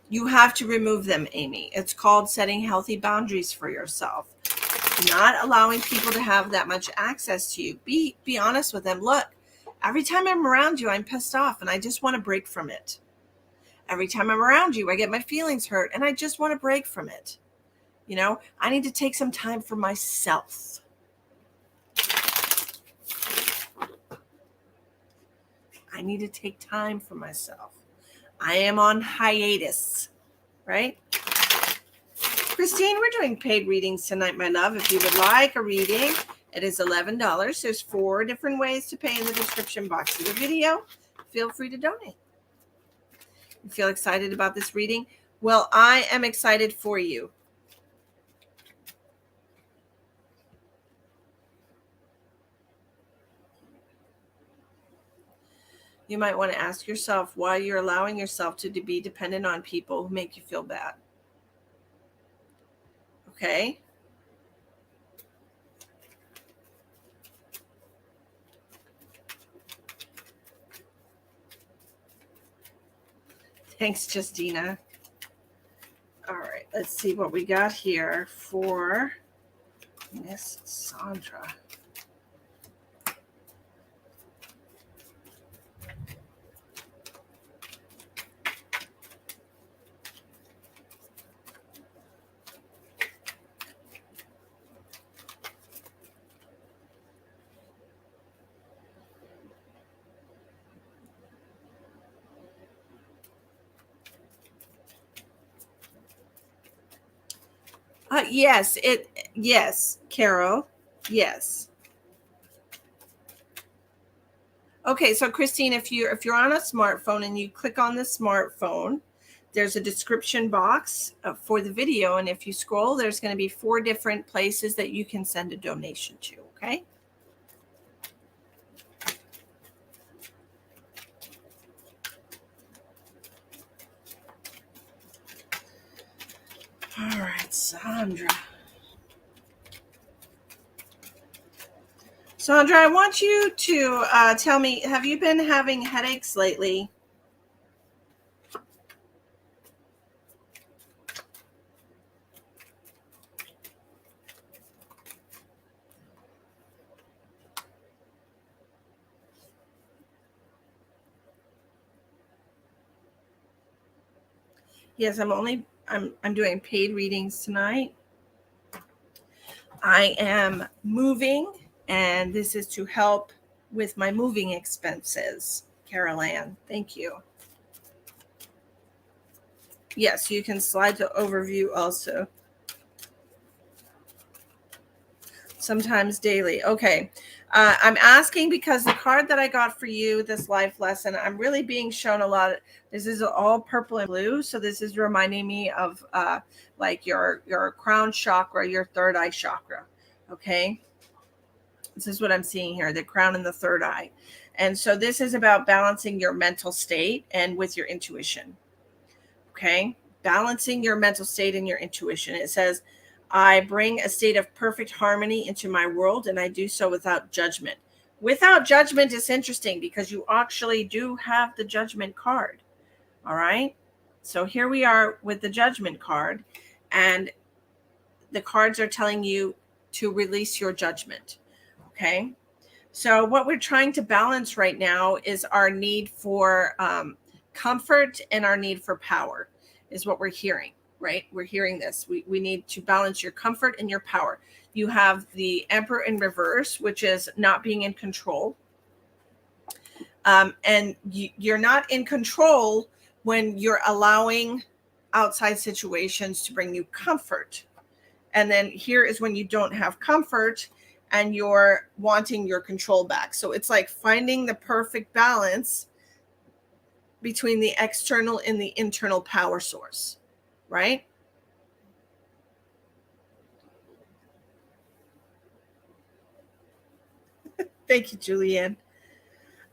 You have to remove them, Amy. It's called setting healthy boundaries for yourself. Not allowing people to have that much access to you. Be honest with them. Look, every time I'm around you, I'm pissed off and I just want to break from it. Every time I'm around you, I get my feelings hurt and I just want to break from it. You know, I need to take some time for myself. I need to take time for myself. I am on hiatus, right? Christine, we're doing paid readings tonight, my love. If you would like a reading, it is $11. There's 4 different ways to pay in the description box of the video. Feel free to donate. You feel excited about this reading? Well, I am excited for you. You might want to ask yourself why you're allowing yourself to be dependent on people who make you feel bad. Okay? Thanks, Justina. All right, let's see what we got here for Miss Sandra. Yes, Carol. Yes. Okay, so Christine, if you're on a smartphone and you click on the smartphone, there's a description box for the video, and if you scroll, there's going to be 4 different places that you can send a donation to, okay? All right, Sandra. Sandra, I want you to tell me, have you been having headaches lately? Yes, I'm doing paid readings tonight. I am moving, and this is to help with my moving expenses. Carol Ann, thank you. Yes, you can slide to overview also. Sometimes daily. Okay. I'm asking because the card that I got for you, this life lesson, I'm really being shown a lot. This is all purple and blue. So this is reminding me of like your crown chakra, your third eye chakra. Okay. This is what I'm seeing here, the crown and the third eye. And so this is about balancing your mental state and with your intuition. Okay. Balancing your mental state and your intuition. It says, I bring a state of perfect harmony into my world, and I do so without judgment. Without judgment is interesting because you actually do have the judgment card. All right. So here we are with the judgment card, and the cards are telling you to release your judgment. Okay. So what we're trying to balance right now is our need for comfort and our need for power is what we're hearing. Right? We're hearing this. We need to balance your comfort and your power. You have the Emperor in reverse, which is not being in control. And you're not in control when you're allowing outside situations to bring you comfort. And then here is when you don't have comfort and you're wanting your control back. So it's like finding the perfect balance between the external and the internal power source. Right? Thank you, Julianne.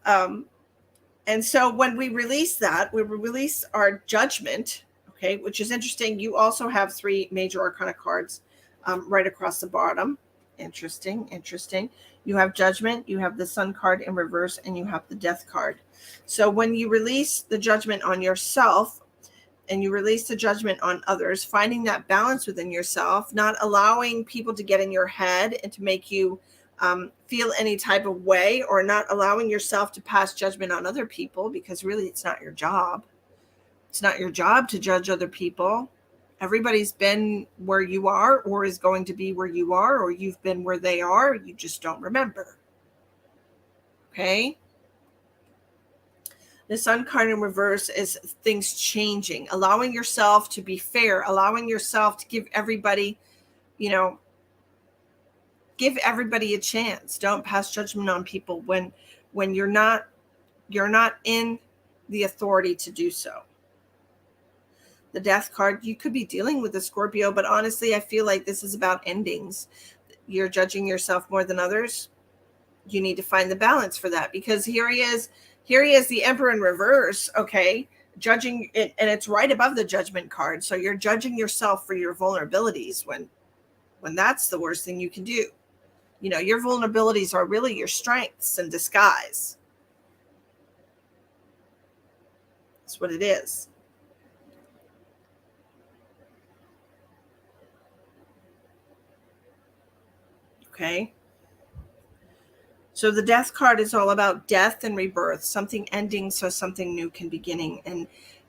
And so when we release that, we release our judgment, okay, which is interesting. You also have 3 major arcana cards right across the bottom. Interesting. You have judgment, you have the Sun card in reverse, and you have the Death card. So when you release the judgment on yourself, and you release the judgment on others, finding that balance within yourself, not allowing people to get in your head and to make you feel any type of way, or not allowing yourself to pass judgment on other people, because really it's not your job. It's not your job to judge other people. Everybody's been where you are or is going to be where you are, or you've been where they are. You just don't remember. Okay? The Sun card in reverse is things changing, allowing yourself to be fair, allowing yourself to give everybody, give everybody a chance. Don't pass judgment on people when you're not in the authority to do so. The Death card, you could be dealing with a Scorpio, but honestly, I feel like this is about endings. You're judging yourself more than others. You need to find the balance for that, because here he is, the Emperor in reverse, okay, judging it, and it's right above the Judgment card. So you're judging yourself for your vulnerabilities when that's the worst thing you can do. Your vulnerabilities are really your strengths in disguise. That's what it is. Okay. So the Death card is all about death and rebirth, something ending so something new can begin. And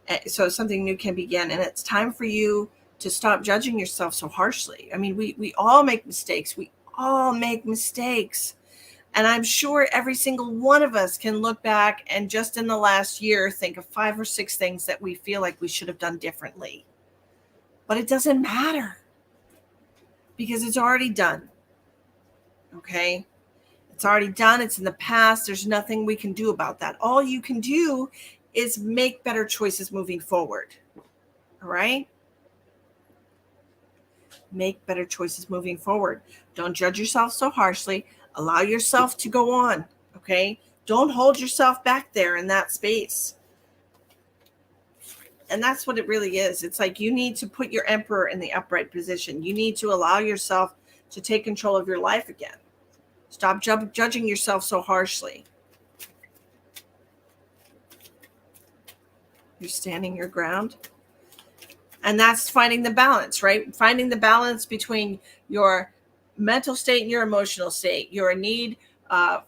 it's time for you to stop judging yourself so harshly. I mean, we all make mistakes. And I'm sure every single one of us can look back and just in the last year think of 5 or 6 things that we feel like we should have done differently. But it doesn't matter, because it's already done. Okay? It's already done. It's in the past. There's nothing we can do about that. All you can do is make better choices moving forward. All right? Make better choices moving forward. Don't judge yourself so harshly. Allow yourself to go on. Okay? Don't hold yourself back there in that space. And that's what it really is. It's like you need to put your Emperor in the upright position. You need to allow yourself to take control of your life again. Stop judging yourself so harshly. You're standing your ground. And that's finding the balance, right? Finding the balance between your mental state and your emotional state, your need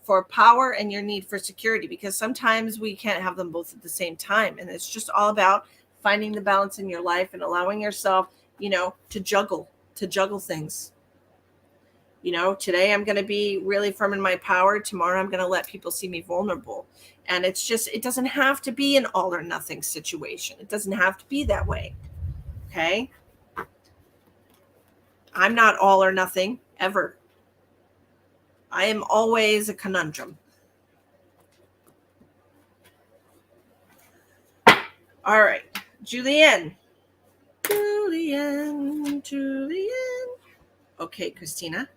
for power and your need for security, because sometimes we can't have them both at the same time. And it's just all about finding the balance in your life and allowing yourself, to juggle things. Today I'm going to be really firm in my power. Tomorrow I'm going to let people see me vulnerable. And it doesn't have to be an all or nothing situation. It doesn't have to be that way. Okay? I'm not all or nothing ever. I am always a conundrum. All right. Julianne. Okay, Christina.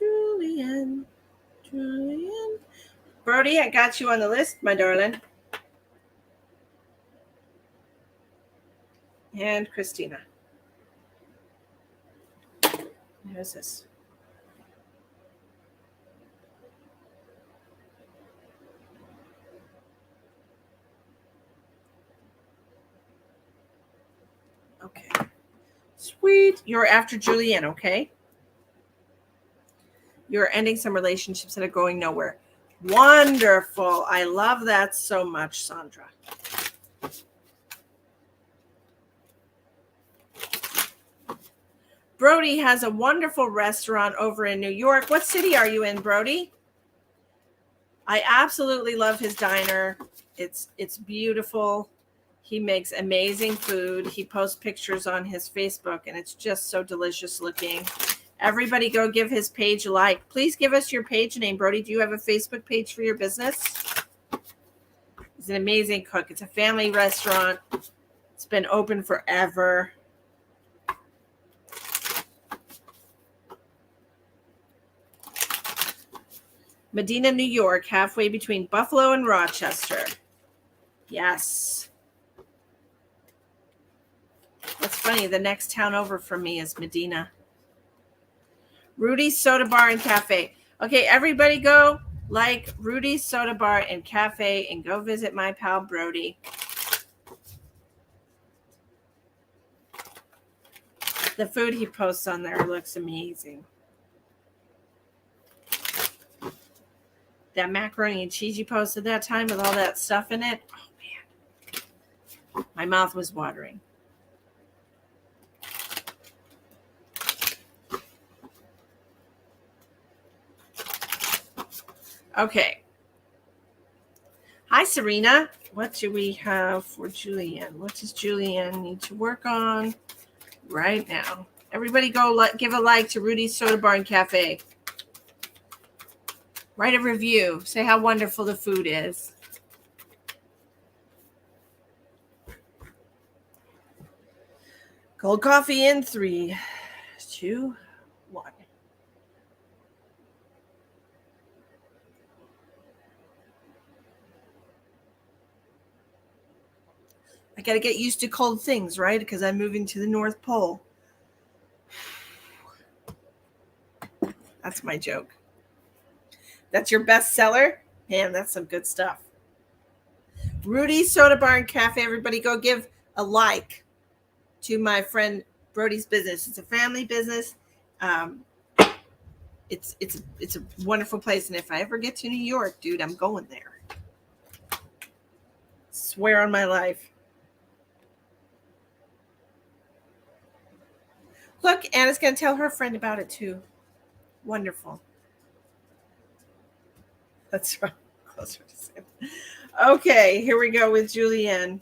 Julianne. Brody, I got you on the list, my darling. And Christina. Who's this? Okay. Sweet. You're after Julianne, okay? You're ending some relationships that are going nowhere. Wonderful. I love that so much, Sandra. Brody has a wonderful restaurant over in New York. What city are you in, Brody? I absolutely love his diner. It's beautiful. He makes amazing food. He posts pictures on his Facebook, and it's just so delicious looking. Everybody go give his page a like. Please give us your page name, Brody. Do you have a Facebook page for your business? He's an amazing cook. It's a family restaurant. It's been open forever. Medina, New York, halfway between Buffalo and Rochester. Yes. That's funny. The next town over from me is Medina. Rudy's Soda Bar and Cafe. Okay, everybody go like Rudy's Soda Bar and Cafe and go visit my pal Brody. The food he posts on there looks amazing. That macaroni and cheese you posted that time with all that stuff in it. Oh, man. My mouth was watering. Okay. Hi, Serena. What do we have for Julianne? What does Julianne need to work on right now? Everybody go give a like to Rudy's Soda Bar and Cafe. Write a review. Say how wonderful the food is. Cold coffee in 3, 2, 1. I got to get used to cold things, right? Because I'm moving to the North Pole. That's my joke. That's your bestseller? Man, that's some good stuff. Rudy's Soda Bar and Cafe. Everybody go give a like to my friend Brody's business. It's a family business. It's a wonderful place. And if I ever get to New York, dude, I'm going there. Swear on my life. Look, Anna's going to tell her friend about it too. Wonderful. That's right. Closer to Sam. Okay, here we go with Julianne.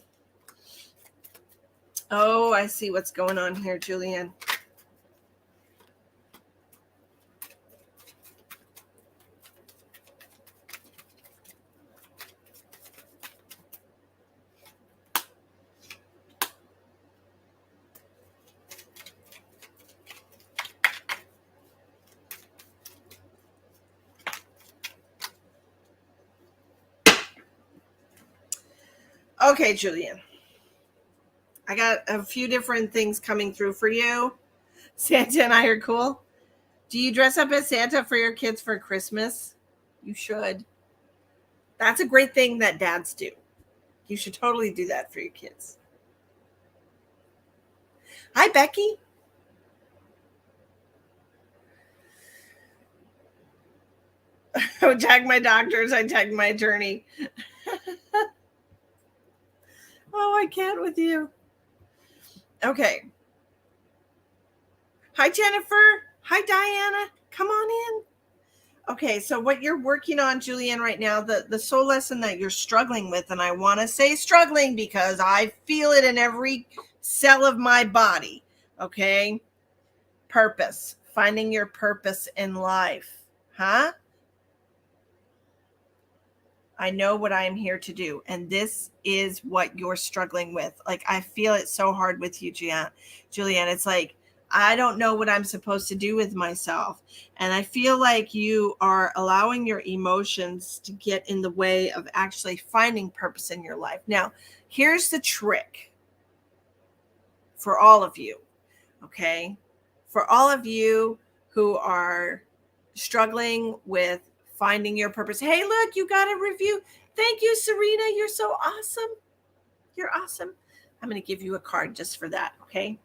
Oh, I see what's going on here, Julianne. Okay, Julianne. I got a few different things coming through for you. Santa and I are cool. Do you dress up as Santa for your kids for Christmas? You should. That's a great thing that dads do. You should totally do that for your kids. Hi, Becky. I would tag my doctors. I tag my attorney. Oh, I can't with you. Okay. Hi, Jennifer. Hi, Diana. Come on in. Okay, so what you're working on, Julianne, right now, the soul lesson that you're struggling with, and I want to say struggling because I feel it in every cell of my body, okay? Purpose. Finding your purpose in life. Huh? I know what I am here to do. And this is what you're struggling with. Like, I feel it so hard with you, Julianne. It's like, I don't know what I'm supposed to do with myself. And I feel like you are allowing your emotions to get in the way of actually finding purpose in your life. Now, here's the trick for all of you, okay? For all of you who are struggling with finding your purpose. Hey, look, you got a review. Thank you, Serena. You're so awesome. You're awesome. I'm going to give you a card just for that, okay?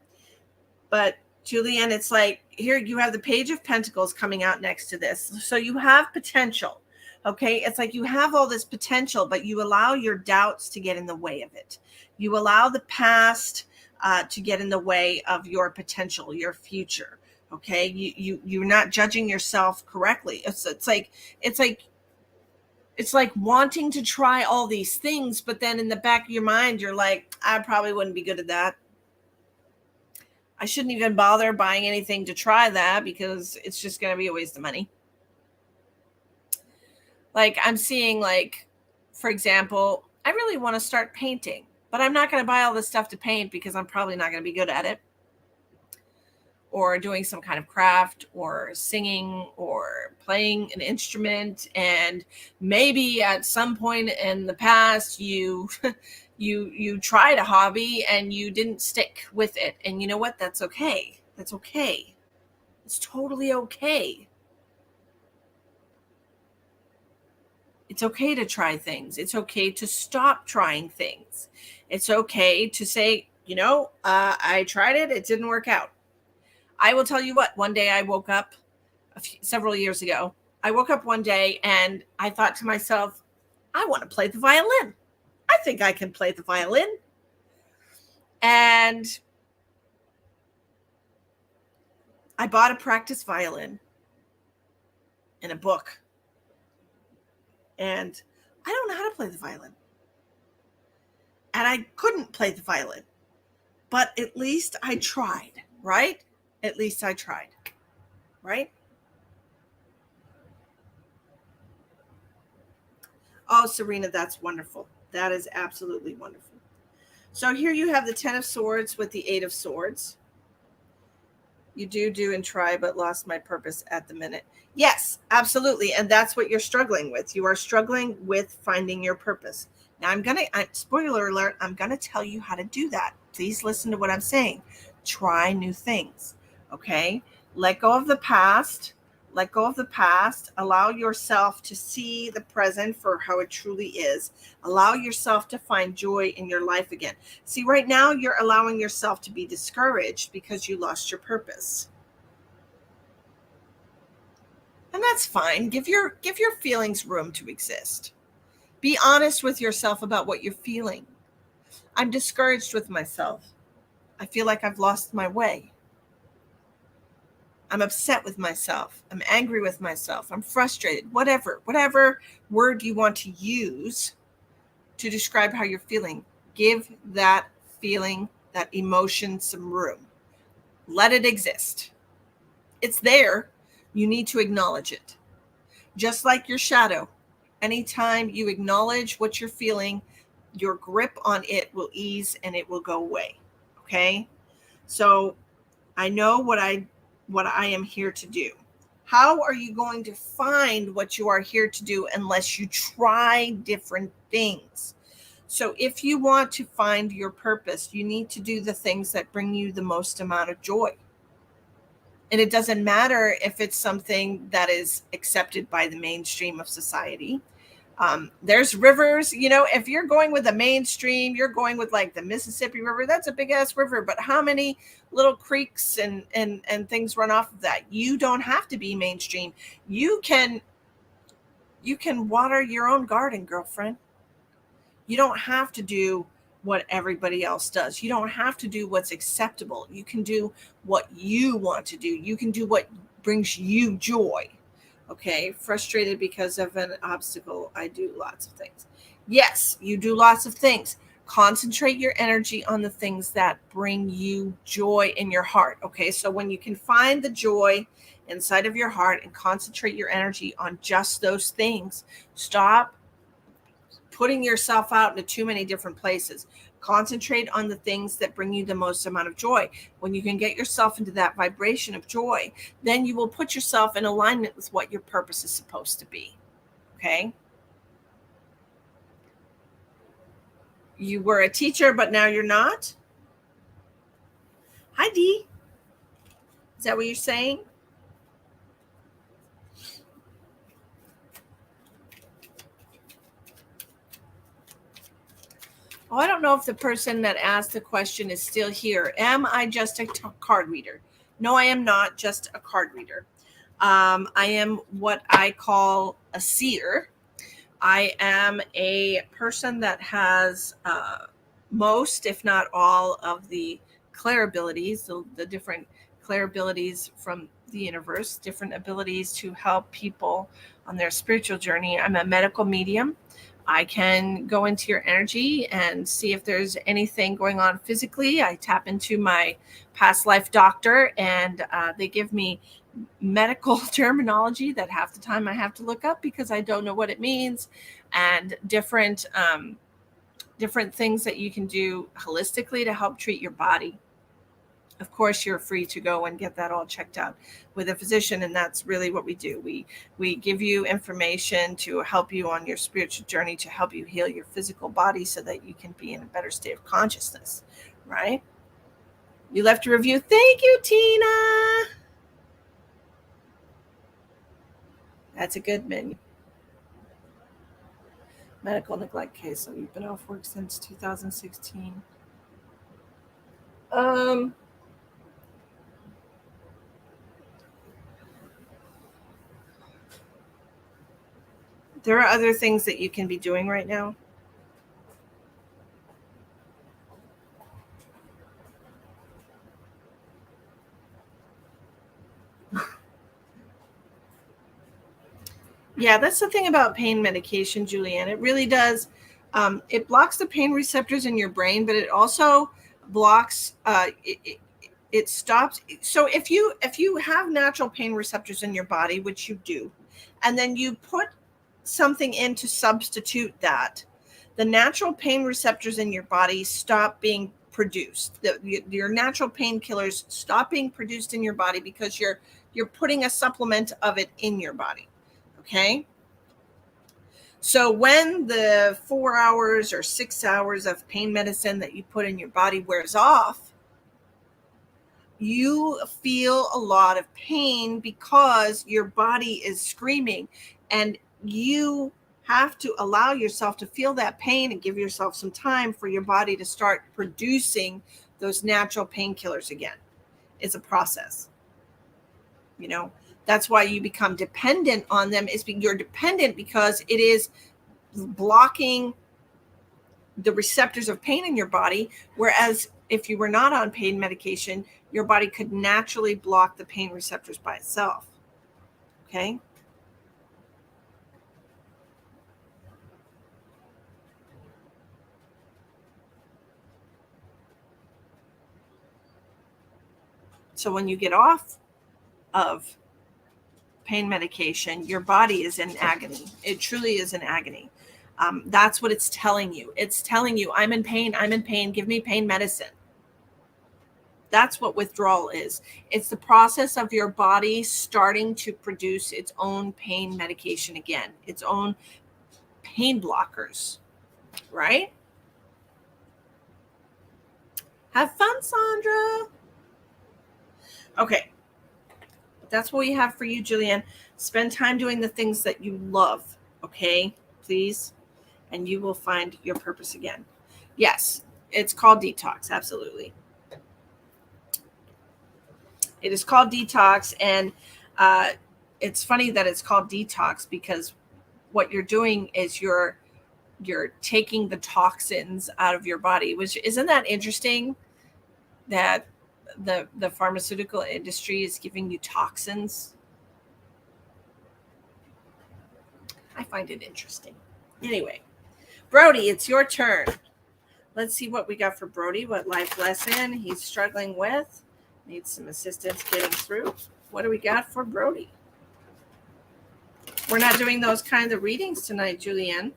But Julianne, it's like, here you have the Page of Pentacles coming out next to this. So you have potential, okay? It's like you have all this potential, but you allow your doubts to get in the way of it. You allow the past to get in the way of your potential, your future. Okay, you're not judging yourself correctly. It's like wanting to try all these things, but then in the back of your mind, you're like, I probably wouldn't be good at that. I shouldn't even bother buying anything to try that because it's just going to be a waste of money. Like I'm seeing, like, for example, I really want to start painting, but I'm not going to buy all this stuff to paint because I'm probably not going to be good at it. Or doing some kind of craft or singing or playing an instrument. And maybe at some point in the past, you tried a hobby and you didn't stick with it. And you know what? That's okay. That's okay. It's totally okay. It's okay to try things. It's okay to stop trying things. It's okay to say, I tried it. It didn't work out. I will tell you what, one day I woke up several years ago. I woke up one day and I thought to myself, I want to play the violin. I think I can play the violin. And I bought a practice violin and a book. And I don't know how to play the violin. And I couldn't play the violin. But at least I tried, right? At least I tried, right? Oh, Serena, that's wonderful. That is absolutely wonderful. So here you have the 10 of Swords with the 8 of Swords. You do and try, but lost my purpose at the minute. Yes, absolutely. And that's what you're struggling with. You are struggling with finding your purpose. Now spoiler alert, I'm going to tell you how to do that. Please listen to what I'm saying. Try new things. Okay. Let go of the past. Let go of the past. Allow yourself to see the present for how it truly is. Allow yourself to find joy in your life again. See, right now you're allowing yourself to be discouraged because you lost your purpose. And that's fine. Give your feelings room to exist. Be honest with yourself about what you're feeling. I'm discouraged with myself. I feel like I've lost my way. I'm upset with myself. I'm angry with myself. I'm frustrated. Whatever word you want to use to describe how you're feeling, give that feeling, that emotion some room. Let it exist. It's there. You need to acknowledge it. Just like your shadow. Anytime you acknowledge what you're feeling, your grip on it will ease and it will go away. Okay? So I know what I am here to do. How are you going to find what you are here to do unless you try different things? So if you want to find your purpose, you need to do the things that bring you the most amount of joy. And it doesn't matter if it's something that is accepted by the mainstream of society. There's rivers, if you're going with the mainstream, you're going with like the Mississippi River, that's a big ass river, but how many little creeks and things run off of that? You don't have to be mainstream. You can water your own garden, girlfriend. You don't have to do what everybody else does. You don't have to do what's acceptable. You can do what you want to do. You can do what brings you joy. Okay, frustrated because of an obstacle. I do lots of things. Yes, you do lots of things. Concentrate your energy on the things that bring you joy in your heart. Okay, so when you can find the joy inside of your heart and concentrate your energy on just those things, stop putting yourself out into too many different places. Concentrate on the things that bring you the most amount of joy. When you can get yourself into that vibration of joy, then you will put yourself in alignment with what your purpose is supposed to be. Okay? You were a teacher, but now you're not? Hi, Dee. Is that what you're saying? Oh, I don't know if the person that asked the question is still here. Am I just a card reader? No, I am not just a card reader. I am what I call a seer. I am a person that has most, if not all, of the clair abilities, so the different clair abilities from the universe, different abilities to help people on their spiritual journey. I'm a medical medium. I can go into your energy and see if there's anything going on physically. I tap into my past life doctor and they give me medical terminology that half the time I have to look up because I don't know what it means, and different things that you can do holistically to help treat your body. Of course, you're free to go and get that all checked out with a physician, and that's really what we do. We give you information to help you on your spiritual journey, to help you heal your physical body so that you can be in a better state of consciousness, right? You left a review. Thank you, Tina. That's a good menu. Medical neglect case. So you've been off work since 2016. There are other things that you can be doing right now. Yeah, that's the thing about pain medication, Julianne. It really does. It blocks the pain receptors in your brain, but it also blocks. It stops. So if you have natural pain receptors in your body, which you do, and then you put something in to substitute that, the natural pain receptors in your body stop being produced. Your natural painkillers stop being produced in your body because you're putting a supplement of it in your body. Okay. So when the 4 hours or 6 hours of pain medicine that you put in your body wears off, you feel a lot of pain because your body is screaming, and you have to allow yourself to feel that pain and give yourself some time for your body to start producing those natural painkillers again. It's a process. You know, that's why you become dependent on them. You're dependent because it is blocking the receptors of pain in your body, whereas if you were not on pain medication, your body could naturally block the pain receptors by itself. Okay. So when you get off of pain medication, your body is in agony. It truly is in agony. That's what it's telling you. It's telling you, I'm in pain. I'm in pain. Give me pain medicine. That's what withdrawal is. It's the process of your body starting to produce its own pain medication again, its own pain blockers, right? Have fun, Sandra. Okay. That's what we have for you, Julianne. Spend time doing the things that you love, okay? Please. And you will find your purpose again. Yes, it's called detox. Absolutely. It is called detox. And it's funny that it's called detox because what you're doing is you're taking the toxins out of your body, which isn't that interesting that the pharmaceutical industry is giving you toxins. I find it interesting. Anyway, Brody, it's your turn. Let's see what we got for Brody, what life lesson he's struggling with. Needs some assistance getting through. What do we got for Brody? We're not doing those kinds of readings tonight, Julianne.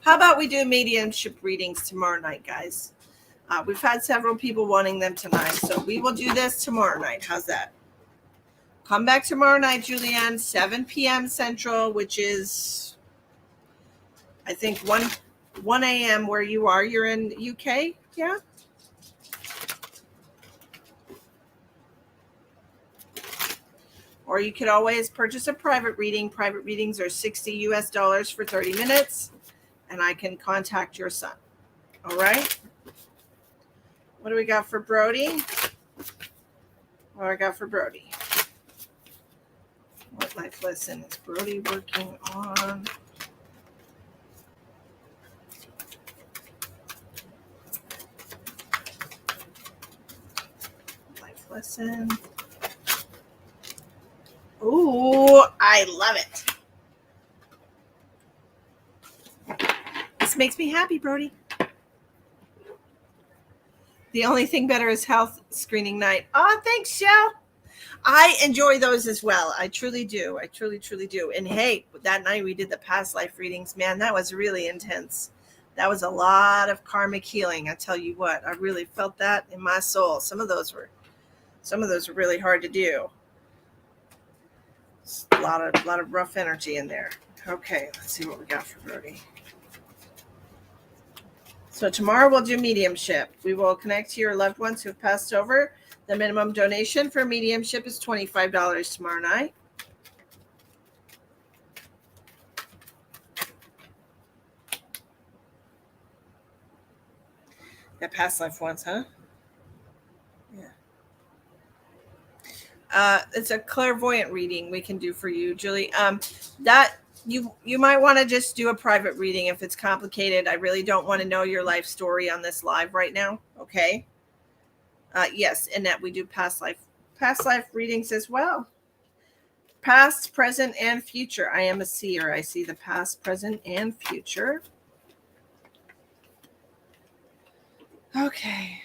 How about we do mediumship readings tomorrow night, guys? We've had several people wanting them tonight, so we will do this tomorrow night. How's that? Come back tomorrow night, Julianne, 7 p.m. Central, which is, I think, 1 a.m. where you are. You're in UK, yeah? Or you could always purchase a private reading. Private readings are $60 US for 30 minutes, and I can contact your son. All right? What do we got for Brody? What do I got for Brody? What life lesson is Brody working on? Life lesson. Ooh, I love it. This makes me happy, Brody. The only thing better is health screening night. Oh, thanks, Shell. I enjoy those as well. I truly do. I truly, truly do. And hey, that night we did the past life readings. Man, that was really intense. That was a lot of karmic healing. I tell you what, I really felt that in my soul. Some of those were really hard to do. A lot of rough energy in there. Okay, let's see what we got for Brody. So tomorrow we'll do mediumship. We will connect to your loved ones who have passed over. The minimum donation for mediumship is $25 tomorrow night. That past life ones, huh? Yeah. It's a clairvoyant reading we can do for you, Julie. that you might want to just do a private reading if it's complicated. I really don't want to know your life story on this live right now. Okay. Yes, Annette, we do past life readings as well. Past, present, and future. I am a seer. I see the past, present, and future. Okay.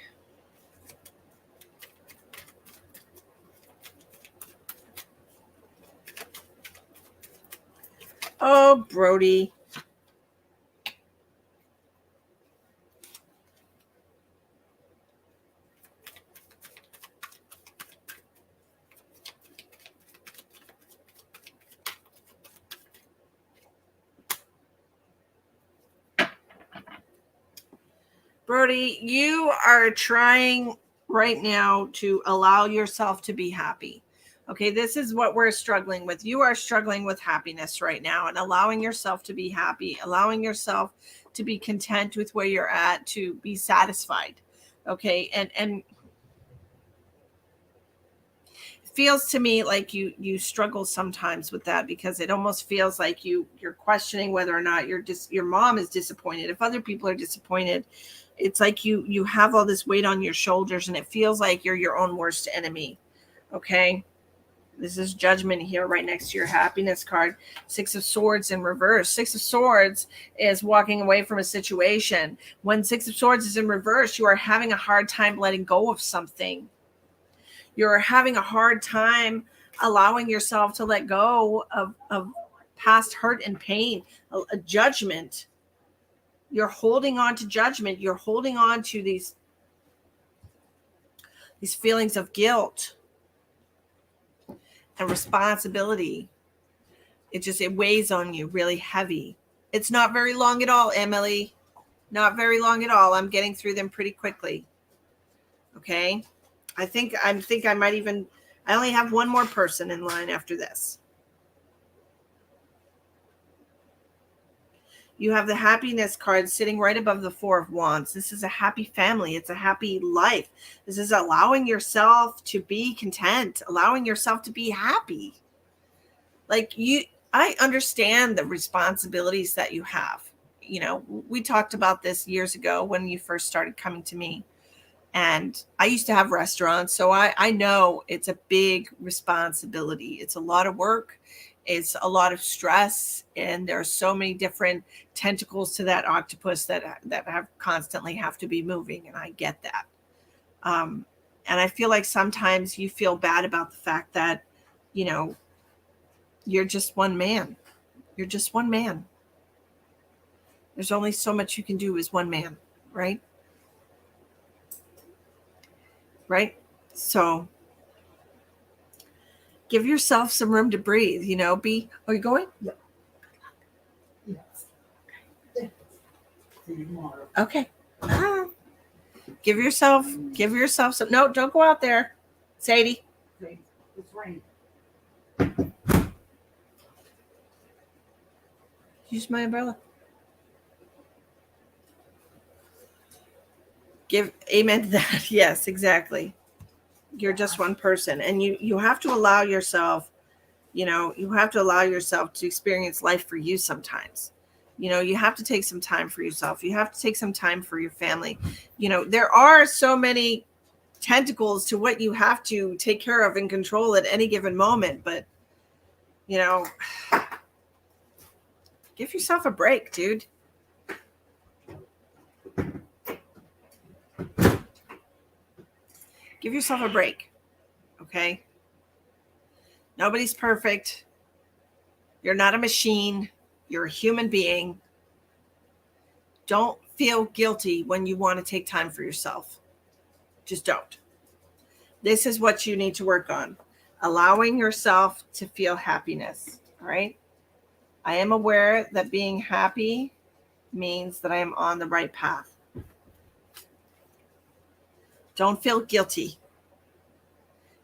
Oh, Brody. Brody, you are trying right now to allow yourself to be happy. Okay, this is what we're struggling with. You are struggling with happiness right now and allowing yourself to be happy, allowing yourself to be content with where you're at, to be satisfied. Okay, and it feels to me like you struggle sometimes with that, because it almost feels like you're questioning whether or not your mom is disappointed. If other people are disappointed, it's like you have all this weight on your shoulders, and it feels like you're your own worst enemy. Okay. This is Judgment here right next to your happiness card. 6 of Swords in reverse. 6 of Swords is walking away from a situation. When 6 of Swords is in reverse, you are having a hard time letting go of something. You're having a hard time allowing yourself to let go of past hurt and pain, a judgment. You're holding on to judgment. You're holding on to these feelings of guilt and responsibility. It weighs on you really heavy. It's not very long at all, Emily. Not very long at all. I'm getting through them pretty quickly. Okay. I think I might even, I only have one more person in line after this. You have the happiness card sitting right above the 4 of Wands. This is a happy family. It's a happy life. This is allowing yourself to be content, allowing yourself to be happy. Like I understand the responsibilities that you have. You know, we talked about this years ago when you first started coming to me. And I used to have restaurants, so I know it's a big responsibility. It's a lot of work. It's a lot of stress, and there are so many different tentacles to that octopus that have constantly have to be moving, and I get that. And I feel like sometimes you feel bad about the fact that, you know, you're just one man. You're just one man. There's only so much you can do as one man, right? Right? So give yourself some room to breathe, you know, are you going? Yeah. Yes. Okay. See you tomorrow. Okay. Give yourself some, no, don't go out there. Sadie. It's raining. Use my umbrella. Give amen to that. Yes, exactly. You're just one person, and you have to allow yourself, to experience life for you sometimes. You know, you have to take some time for yourself. You have to take some time for your family. You know, there are so many tentacles to what you have to take care of and control at any given moment, but you know, give yourself a break, dude. Give yourself a break. Okay? Nobody's perfect. You're not a machine. You're a human being. Don't feel guilty when you want to take time for yourself. Just don't. This is what you need to work on. Allowing yourself to feel happiness. All right? I am aware that being happy means that I am on the right path. Don't feel guilty,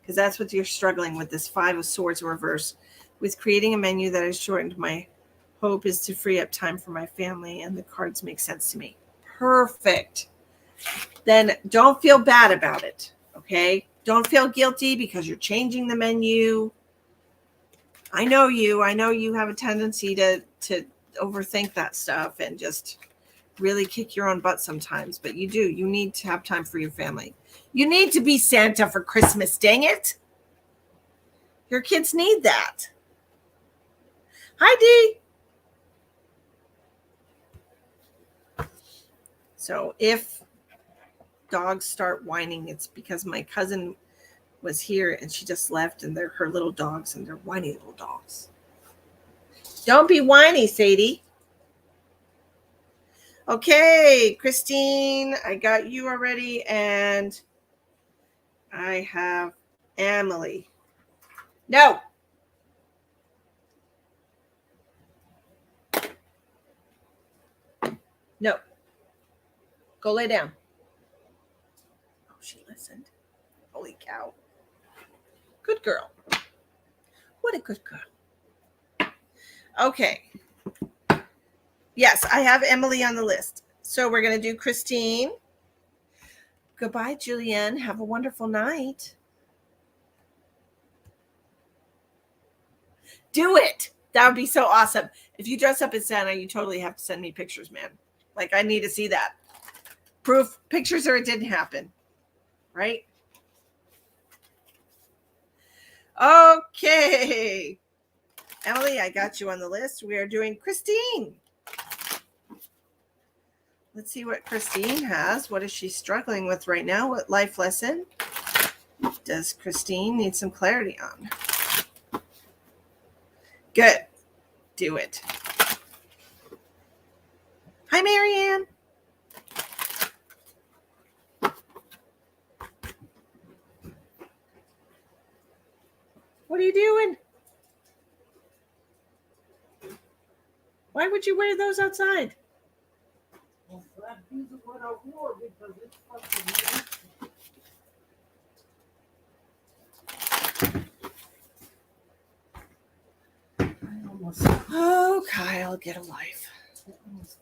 because that's what you're struggling with, this 5 of Swords reverse. With creating a menu that is shortened, my hope is to free up time for my family, and the cards make sense to me. Perfect. Then don't feel bad about it, okay? Don't feel guilty because you're changing the menu. I know you. I know you have a tendency to overthink that stuff and just really kick your own butt sometimes, but you do. You need to have time for your family. You need to be Santa for Christmas, dang it. Your kids need that. Hi, Dee. So if dogs start whining, it's because my cousin was here and she just left, and they're her little dogs, and they're whiny little dogs. Don't be whiny, Sadie. Okay, Christine, I got you already, and I have Emily. No. No. Go lay down. Oh, she listened. Holy cow. Good girl. What a good girl. Okay. Yes, I have Emily on the list. So we're going to do Christine. Goodbye, Julianne. Have a wonderful night. Do it. That would be so awesome. If you dress up as Santa, you totally have to send me pictures, man. Like, I need to see that. Proof, pictures, or it didn't happen. Right? Okay. Emily, I got you on the list. We are doing Christine. Let's see what Christine has. What is she struggling with right now? What life lesson does Christine need some clarity on? Good. Do it. Hi, Marianne. What are you doing? Why would you wear those outside? Well, these are what I wore because it's fucking I almost Oh, Kyle, get a life.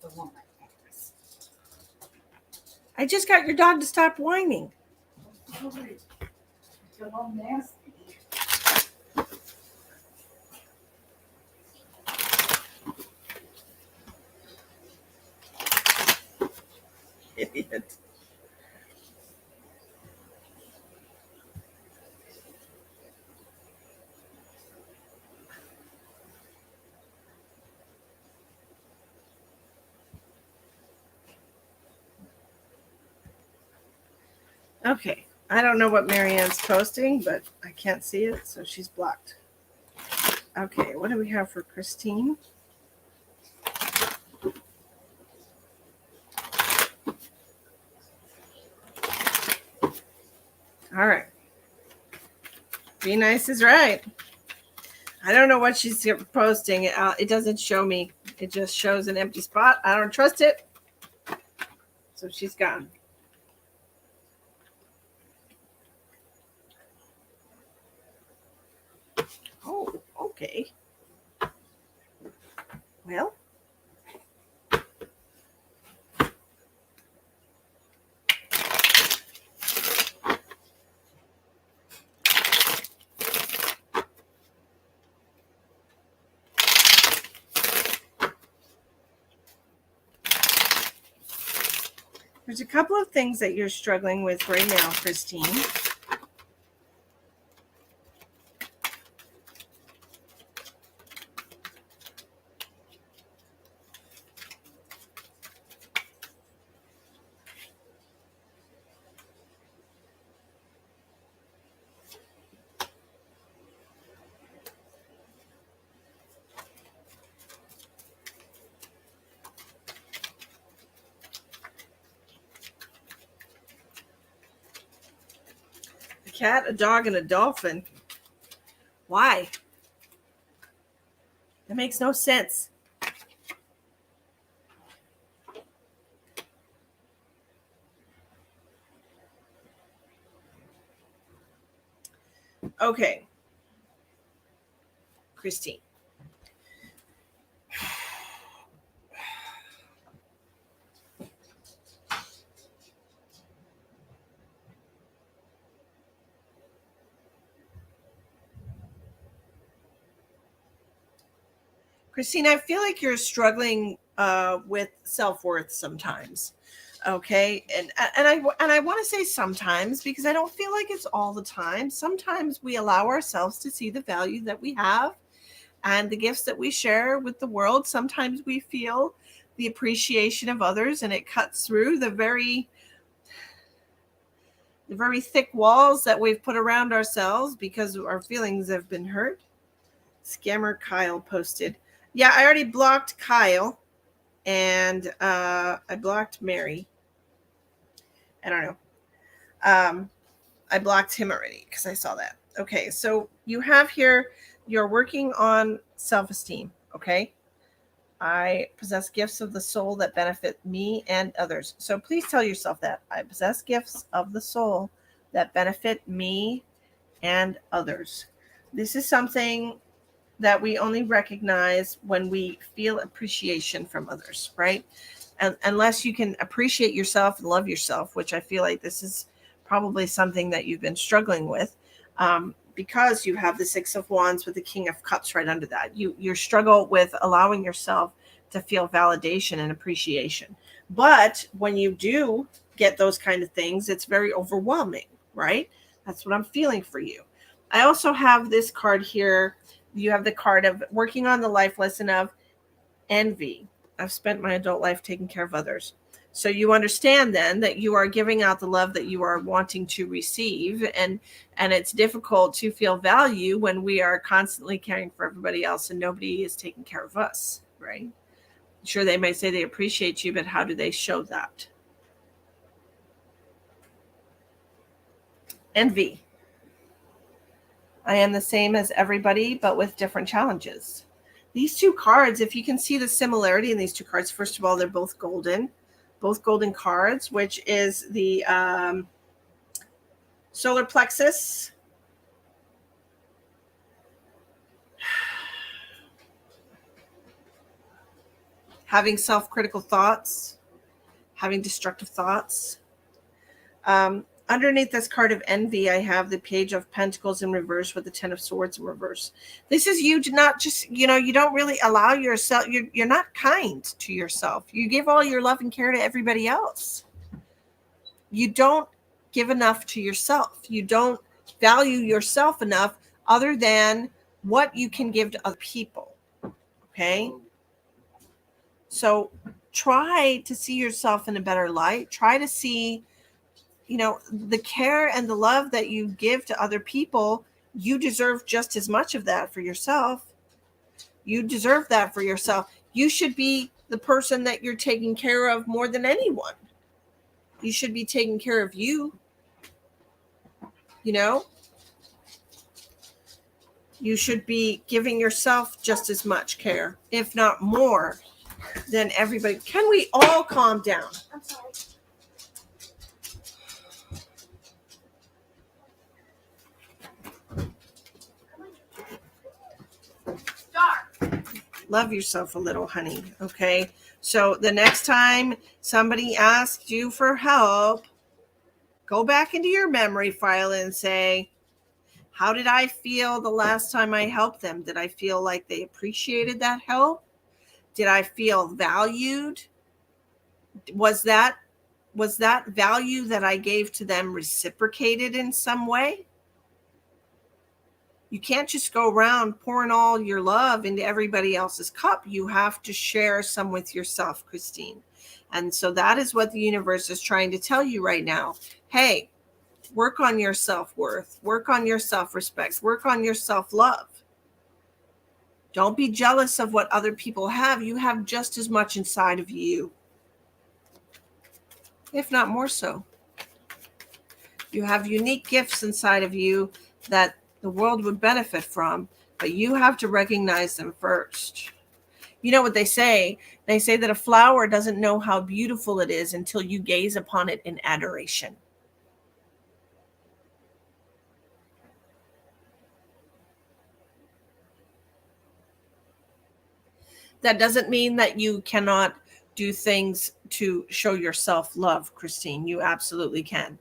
the one I asked. I just got your dog to stop whining. Sorry. Until I'm nasty. Idiot. Okay. I don't know what Marianne's posting, but I can't see it, so she's blocked. Okay, what do we have for Christine? All right. Be nice is right. I don't know what she's posting. It doesn't show me. It just shows an empty spot. I don't trust it. So she's gone. Oh, okay. Well. There's a couple of things that you're struggling with right now, Christine. A cat, a dog, and a dolphin. Why? That makes no sense. Okay. Christine. Christine, I feel like you're struggling with self-worth sometimes. Okay. And I want to say sometimes, because I don't feel like it's all the time. Sometimes we allow ourselves to see the value that we have and the gifts that we share with the world. Sometimes we feel the appreciation of others, and it cuts through the very thick walls that we've put around ourselves because our feelings have been hurt. Scammer Kyle posted, yeah, I already blocked Kyle, and I blocked Mary. I don't know. I blocked him already because I saw that. Okay, so you have here, you're working on self-esteem. Okay, I possess gifts of the soul that benefit me and others. So please tell yourself that I possess gifts of the soul that benefit me and others. This is something that we only recognize when we feel appreciation from others, right? And unless you can appreciate yourself and love yourself, which I feel like this is probably something that you've been struggling with, because you have the Six of Wands with the King of Cups right under that. You struggle with allowing yourself to feel validation and appreciation. But when you do get those kind of things, it's very overwhelming, right? That's what I'm feeling for you. I also have this card here. You have the card of working on the life lesson of envy. I've spent my adult life taking care of others. So you understand then that you are giving out the love that you are wanting to receive, and it's difficult to feel value when we are constantly caring for everybody else and nobody is taking care of us, right? Sure, they may say they appreciate you, but how do they show that? Envy. I am the same as everybody, but with different challenges. These two cards, if you can see the similarity in these two cards, first of all, they're both golden cards, which is the solar plexus, having self-critical thoughts, having destructive thoughts. Underneath this card of envy, I have the Page of Pentacles in reverse with the Ten of Swords in reverse. This is you to not just, you don't really allow yourself, you're not kind to yourself. You give all your love and care to everybody else. You don't give enough to yourself. You don't value yourself enough other than what you can give to other people. Okay? So try to see yourself in a better light. Try to see the care and the love that you give to other people. You deserve just as much of that for yourself. You deserve that for yourself. You should be the person that you're taking care of more than anyone. You should be taking care of you. You should be giving yourself just as much care, if not more, than everybody. Can we all calm down? I'm sorry. Love yourself a little, honey. Okay. So the next time somebody asks you for help, go back into your memory file and say, how did I feel the last time I helped them? Did I feel like they appreciated that help? Did I feel valued? Was that value that I gave to them reciprocated in some way? You can't just go around pouring all your love into everybody else's cup. You have to share some with yourself, Christine. And so that is what the universe is trying to tell you right now. Hey, work on your self-worth. Work on your self-respect. Work on your self-love. Don't be jealous of what other people have. You have just as much inside of you, if not more so. You have unique gifts inside of you that the world would benefit from, but you have to recognize them first. You know what they say? They say that a flower doesn't know how beautiful it is until you gaze upon it in adoration. That doesn't mean that you cannot do things to show yourself love, Christine. You absolutely can.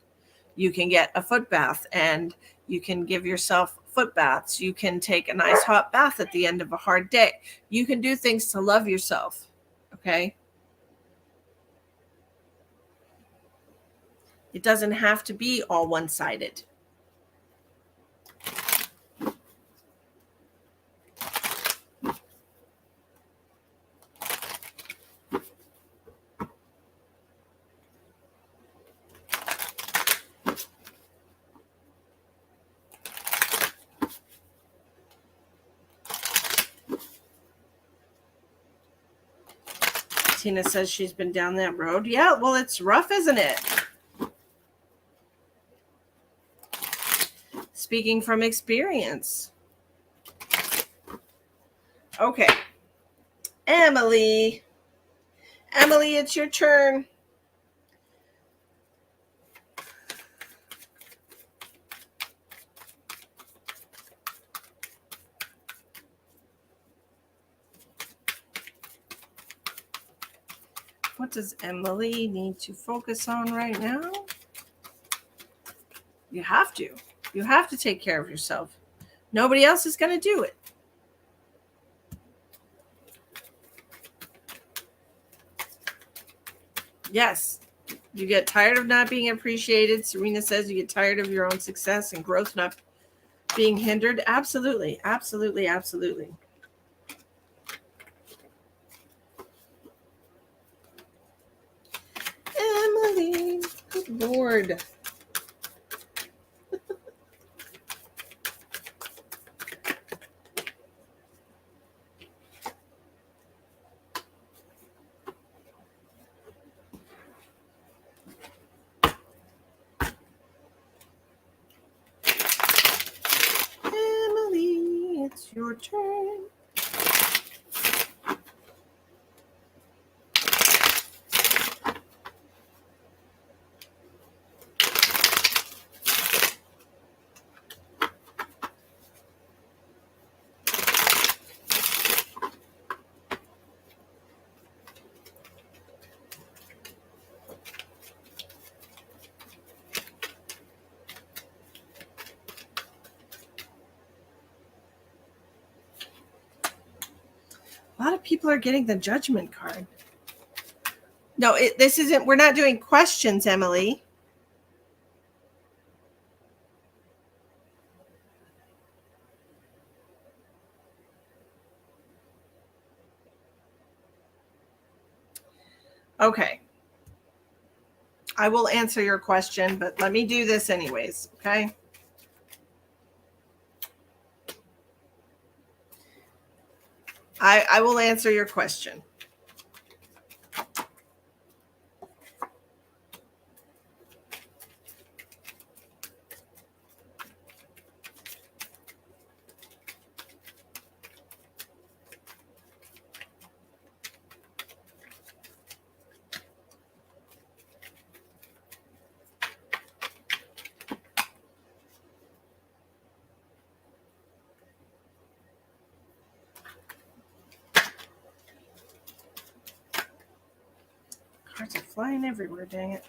You can get a foot bath and you can give yourself foot baths. You can take a nice hot bath at the end of a hard day. You can do things to love yourself. Okay. It doesn't have to be all one-sided. Tina says she's been down that road. Yeah, well, it's rough, isn't it? Speaking from experience. Okay. Emily. Emily, it's your turn. What does Emily need to focus on right now? You have to. You have to take care of yourself. Nobody else is going to do it. Yes. You get tired of not being appreciated. Serena says you get tired of your own success and growth not being hindered. Absolutely. Absolutely. Absolutely. Emily. Good Lord. Emily, it's your turn. A lot of people are getting the Judgment card. No, this isn't, we're not doing questions, Emily. Okay. I will answer your question, but let me do this anyways, okay? I will answer your question. Cards are flying everywhere, dang it.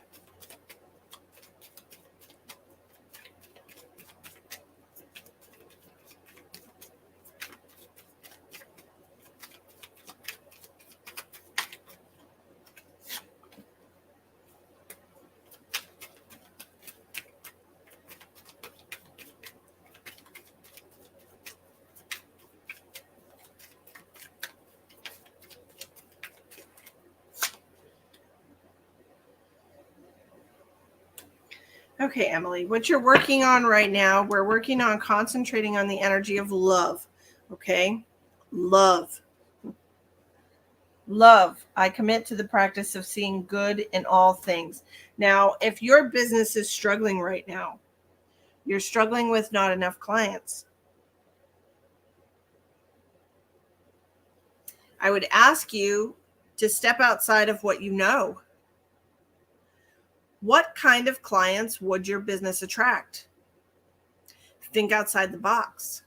Okay, Emily, what you're working on right now, we're working on concentrating on the energy of love, okay? Love. Love. I commit to the practice of seeing good in all things. Now, if your business is struggling right now, you're struggling with not enough clients, I would ask you to step outside of what you know. What kind of clients would your business attract? Think outside the box,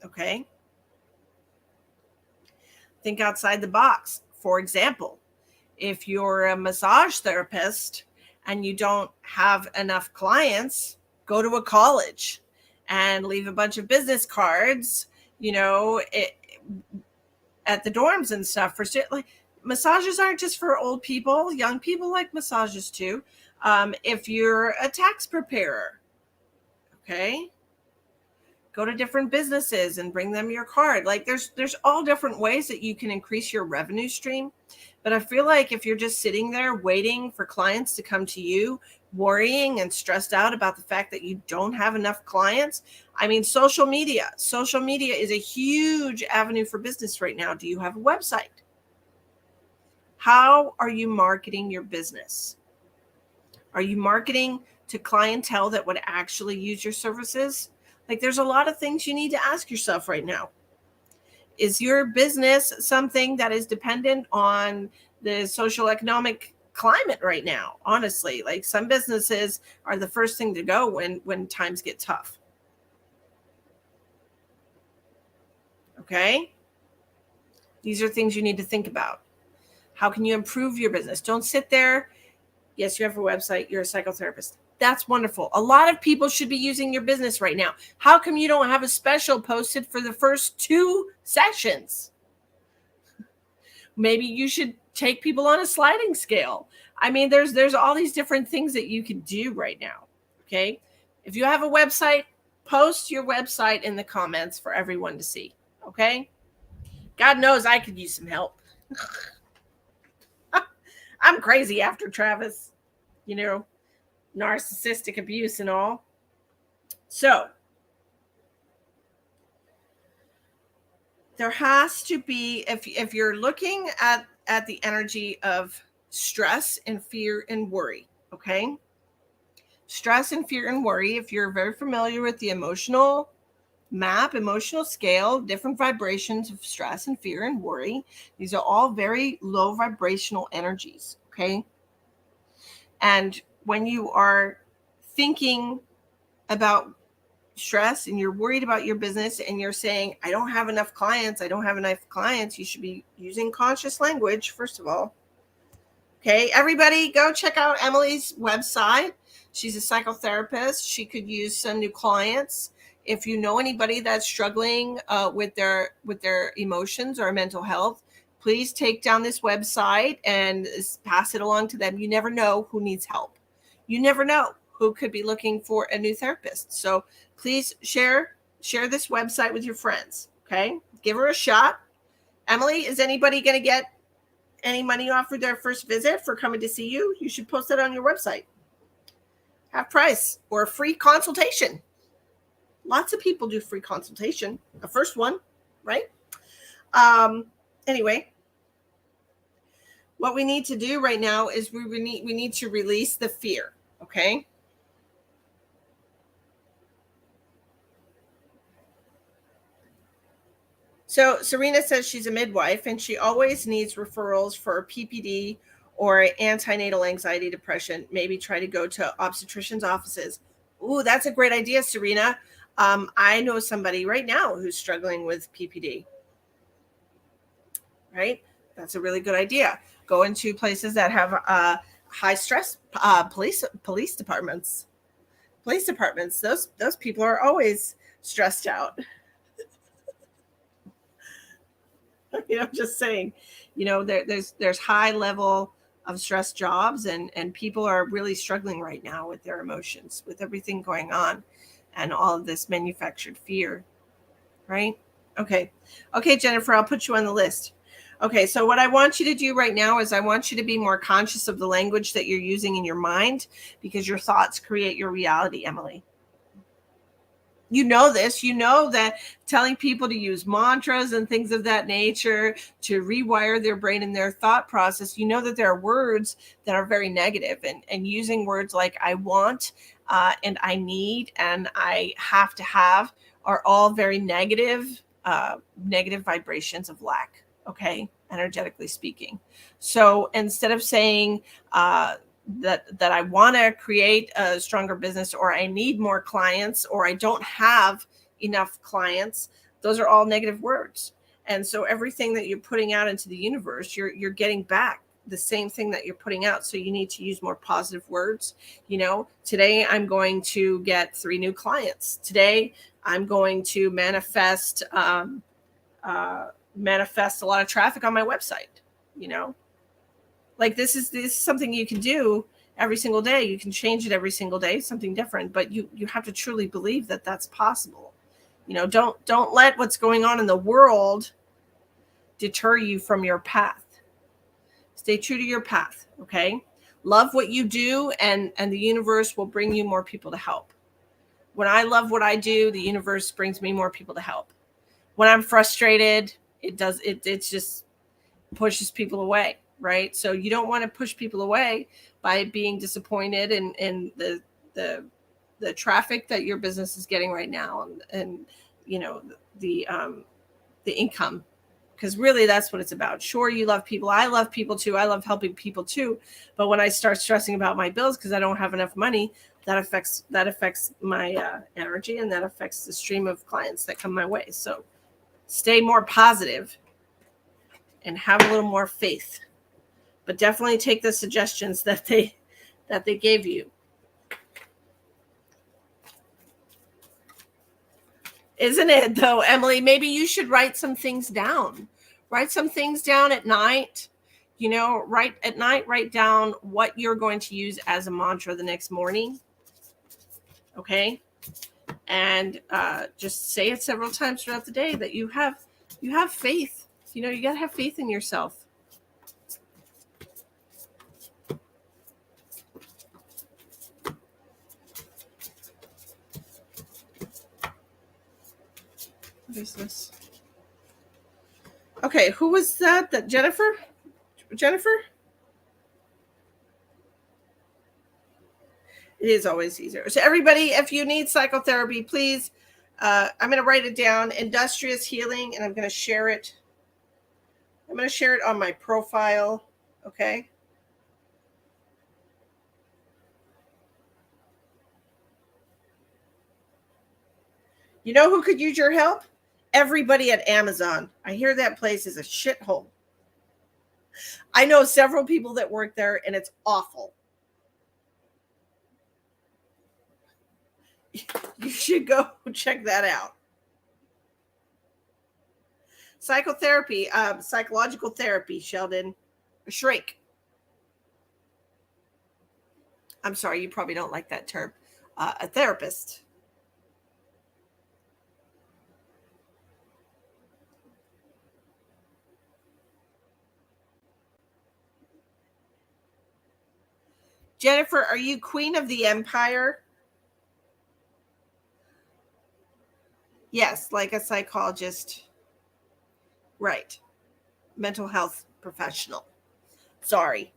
okay? Think outside the box. For example, if you're a massage therapist and you don't have enough clients, go to a college and leave a bunch of business cards, at the dorms and stuff for like massages aren't just for old people. Young people like massages too. If you're a tax preparer, okay, go to different businesses and bring them your card. Like there's all different ways that you can increase your revenue stream. But I feel like if you're just sitting there waiting for clients to come to you, worrying and stressed out about the fact that you don't have enough clients, I mean, social media is a huge avenue for business right now. Do you have a website? How are you marketing your business? Are you marketing to clientele that would actually use your services? Like there's a lot of things you need to ask yourself right now. Is your business something that is dependent on the social economic climate right now? Honestly, like some businesses are the first thing to go when times get tough. Okay? These are things you need to think about. How can you improve your business? Don't sit there. Yes, you have a website. You're a psychotherapist. That's wonderful. A lot of people should be using your business right now. How come you don't have a special posted for the first 2 sessions? Maybe you should take people on a sliding scale. I mean, there's all these different things that you can do right now. Okay. If you have a website, post your website in the comments for everyone to see. Okay. God knows I could use some help. I'm crazy after Travis, narcissistic abuse and all. So there has to be, if you're looking at the energy of stress and fear and worry, okay? Stress and fear and worry, if you're very familiar with the emotional map, emotional scale, different vibrations of stress and fear and worry, these are all very low vibrational energies, okay? And when you are thinking about stress and you're worried about your business and you're saying, I don't have enough clients, you should be using conscious language, first of all. Okay, everybody go check out Emily's website. She's a psychotherapist. She could use some new clients. If you know anybody that's struggling with their emotions or mental health, please take down this website and pass it along to them. You never know who needs help. You never know who could be looking for a new therapist. So please share this website with your friends. Okay, give her a shot. Emily, is anybody going to get any money off for their first visit for coming to see you? You should post that on your website. Half price or a free consultation. Lots of people do free consultation. The first one, right? Anyway, what we need to do right now is we need to release the fear. Okay. So Serena says she's a midwife and she always needs referrals for PPD or antenatal anxiety, depression. Maybe try to go to obstetricians' offices. Ooh, that's a great idea, Serena. I know somebody right now who's struggling with PPD. Right? That's a really good idea. Go into places that have high stress police departments. Police departments. Those people are always stressed out. I'm just saying, there's high level of stress jobs and people are really struggling right now with their emotions, with everything going on and all of this manufactured fear, right? Okay, Jennifer, I'll put you on the list. Okay, so what I want you to do right now is I want you to be more conscious of the language that you're using in your mind because your thoughts create your reality, Emily. You know this, that telling people to use mantras and things of that nature to rewire their brain and their thought process, that there are words that are very negative and using words like I want and I need and I have to have are all very negative vibrations of lack, okay, energetically speaking. So instead of saying that I want to create a stronger business or I need more clients or I don't have enough clients, those are all negative words. And so everything that you're putting out into the universe, you're getting back the same thing that you're putting out. So you need to use more positive words. You know, today I'm going to get 3 new clients. Today I'm going to manifest manifest a lot of traffic on my website. You know, like this is something you can do every single day. You can change it every single day, something different, but you have to truly believe that that's possible. You know, don't let what's going on in the world deter you from your path. Stay true to your path, okay? Love what you do, and the universe will bring you more people to help. When I love what I do, the universe brings me more people to help. When I'm frustrated, it just pushes people away, right? So you don't want to push people away by being disappointed in the traffic that your business is getting right now, and you know, the income, because really that's what it's about. Sure, you love people. I love people too. I love helping people too. But when I start stressing about my bills because I don't have enough money, that affects my energy, and that affects the stream of clients that come my way. So stay more positive and have a little more faith, but definitely take the suggestions that they gave you. Isn't it though, Emily? Maybe you should write some things down. Write some things down at night. You know, write down what you're going to use as a mantra the next morning. Okay? And just say it several times throughout the day that you have faith. You know, you got to have faith in yourself. What is this? Okay, who was that? That Jennifer? It is always easier. So everybody, if you need psychotherapy, please, I'm going to write it down, Industrious Healing, and I'm going to share it. I'm going to share it on my profile. Okay. You know who could use your help? Everybody at Amazon. I hear that place is a shithole. I know several people that work there, and it's awful. You should go check that out. Psychotherapy, psychological therapy, Sheldon. A shrink. I'm sorry, you probably don't like that term. A therapist. Jennifer, are you queen of the empire? Yes, like a psychologist. Right. Mental health professional. Sorry.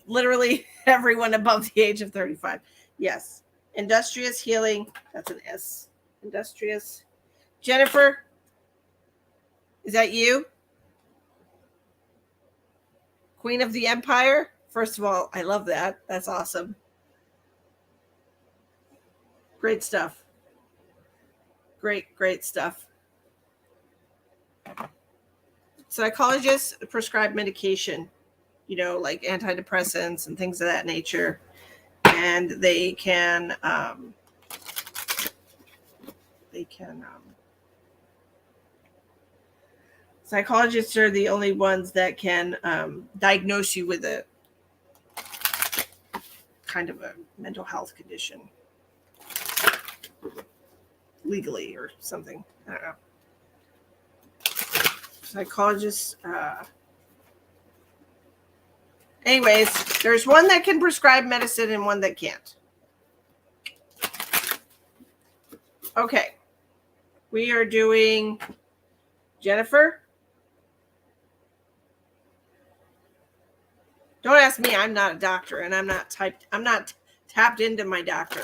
Literally everyone above the age of 35. Yes. Industrious Healing. That's an S. Industrious. Jennifer, is that you? Queen of the Empire? First of all, I love that. That's awesome. Great stuff. Great stuff. Psychologists prescribe medication, you know, like antidepressants and things of that nature. And they can psychologists are the only ones that can diagnose you with a kind of a mental health condition legally or something. I don't know. Psychologists. Anyways, there's one that can prescribe medicine and one that can't. Okay. We are doing Jennifer. Don't ask me. I'm not a doctor, and I'm not tapped into my doctor.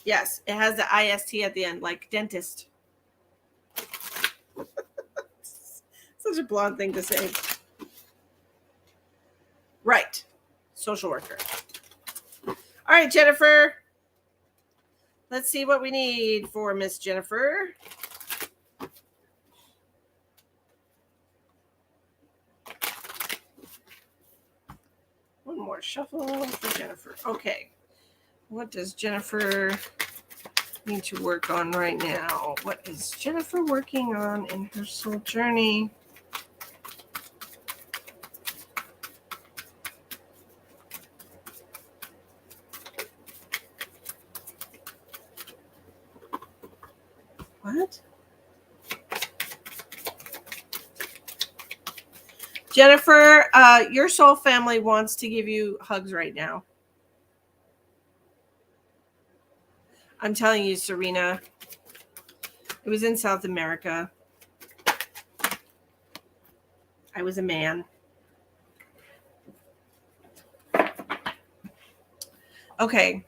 Yes, it has the IST at the end, like dentist. Such a blonde thing to say. Right. Social worker. All right, Jennifer. Let's see what we need for Miss Jennifer. One more shuffle for Jennifer. Okay. What does Jennifer need to work on right now? What is Jennifer working on in her soul journey? What? Jennifer, your soul family wants to give you hugs right now. I'm telling you, Serena, it was in South America. I was a man. Okay,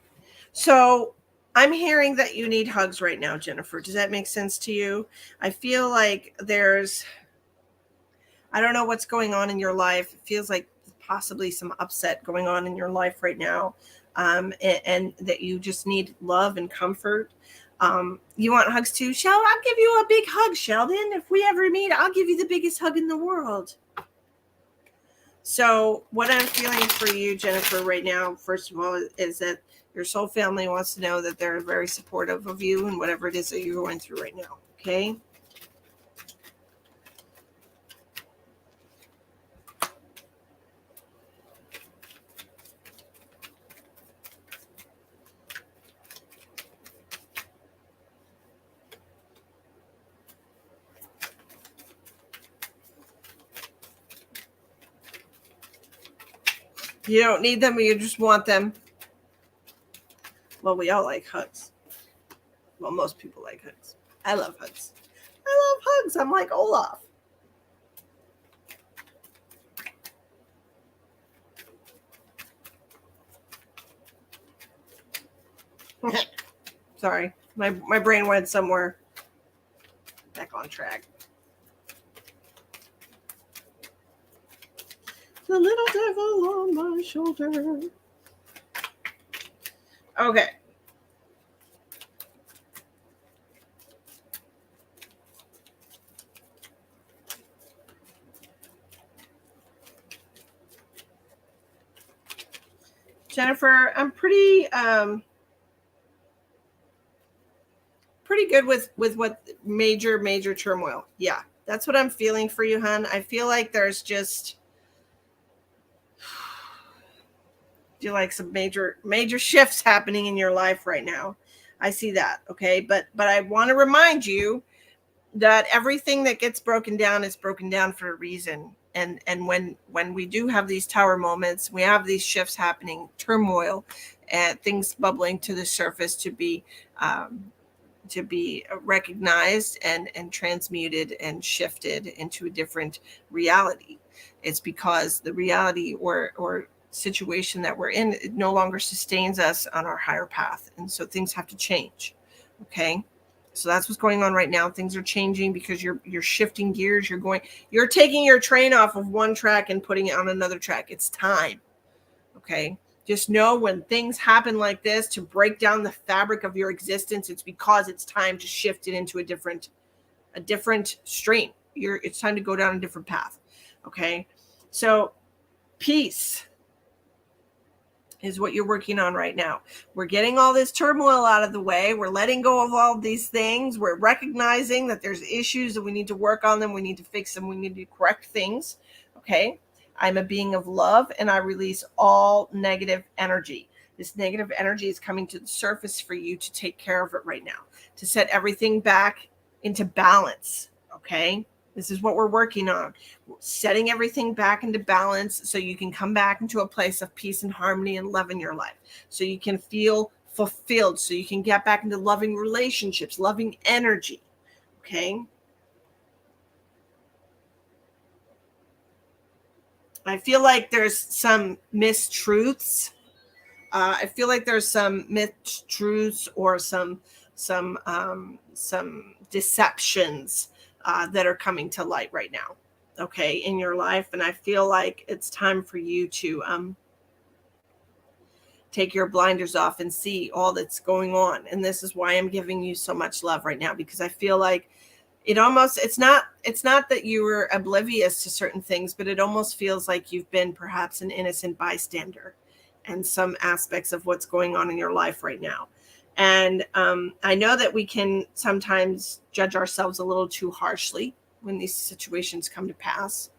so I'm hearing that you need hugs right now, Jennifer. Does that make sense to you? I feel like I don't know what's going on in your life. It feels like possibly some upset going on in your life right now, and that you just need love and comfort. You want hugs too? I'll give you a big hug, Sheldon. If we ever meet, I'll give you the biggest hug in the world. So what I'm feeling for you, Jennifer, right now, first of all, is that your soul family wants to know that they're very supportive of you and whatever it is that you're going through right now. Okay. You don't need them, or you just want them. Well, we all like hugs. Well, most people like hugs. I love hugs. I love hugs. I'm like Olaf. Sorry. My brain went somewhere. Back on track. The little devil on my shoulder. Okay. Jennifer, I'm pretty good with what major turmoil. Yeah, that's what I'm feeling for you, hon. I feel like there's just like some major shifts happening in your life right now. I see that. Okay, but I want to remind you that everything that gets broken down is broken down for a reason. And when we do have these tower moments, we have these shifts happening, turmoil, and things bubbling to the surface to be recognized and transmuted and shifted into a different reality. It's because the reality or situation that we're in, it no longer sustains us on our higher path, and so things have to change. Okay. So that's what's going on right now. Things are changing because you're shifting gears. You're taking your train off of one track and putting it on another track. It's time. Okay. Just know when things happen like this to break down the fabric of your existence, it's because it's time to shift it into a different stream. It's time to go down a different path. Okay. So peace is what you're working on right now. We're getting all this turmoil out of the way. We're letting go of all of these things. We're recognizing that there's issues that we need to work on them. We need to fix them. We need to correct things. Okay. I'm a being of love, and I release all negative energy. This negative energy is coming to the surface for you to take care of it right now, to set everything back into balance. Okay. This is what we're working on, setting everything back into balance so you can come back into a place of peace and harmony and love in your life, so you can feel fulfilled, so you can get back into loving relationships, loving energy. Okay. I feel like there's some mistruths. I feel like there's some mistruths or some deceptions that are coming to light right now, okay, in your life. And I feel like it's time for you to take your blinders off and see all that's going on. And this is why I'm giving you so much love right now, because I feel like it's not that you were oblivious to certain things, but it almost feels like you've been perhaps an innocent bystander and some aspects of what's going on in your life right now. And I know that we can sometimes judge ourselves a little too harshly when these situations come to pass.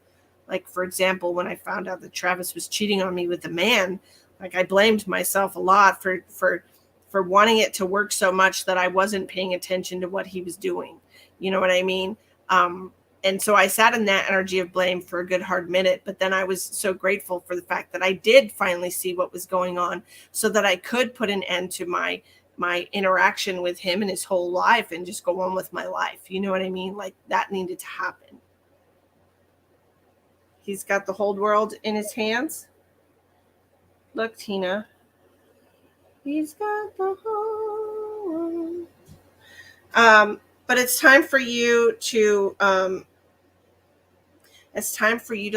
Like, for example, when I found out that Travis was cheating on me with a man, like, I blamed myself a lot for wanting it to work so much that I wasn't paying attention to what he was doing. You know what I mean? And so I sat in that energy of blame for a good hard minute, but then I was so grateful for the fact that I did finally see what was going on, so that I could put an end to my interaction with him and his whole life and just go on with my life. You know what I mean? Like, that needed to happen. He's got the whole world in his hands. Look, Tina. He's got the whole world. But it's time for you to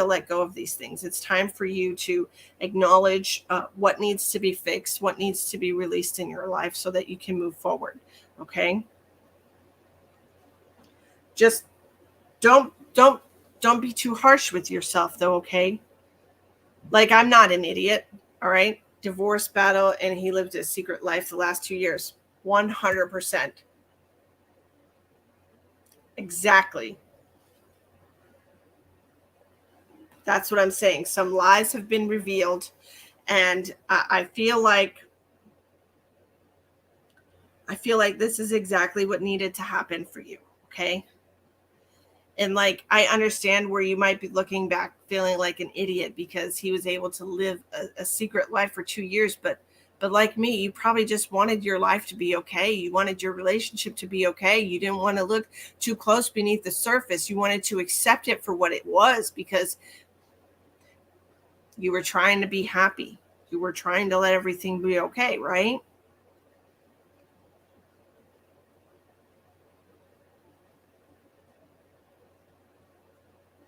let go of these things. It's time for you to acknowledge what needs to be fixed, what needs to be released in your life, so that you can move forward. Okay? Just don't be too harsh with yourself, though. Okay? Like, I'm not an idiot. All right? Divorce battle, and he lived a secret life the last 2 years. 100%. Exactly. That's what I'm saying. Some lies have been revealed, and I feel like this is exactly what needed to happen for you. Okay? And like, I understand where you might be looking back feeling like an idiot because he was able to live a secret life for 2 years, but like me, you probably just wanted your life to be okay. You wanted your relationship to be okay. You didn't want to look too close beneath the surface. You wanted to accept it for what it was, because you were trying to be happy. You were trying to let everything be okay, right?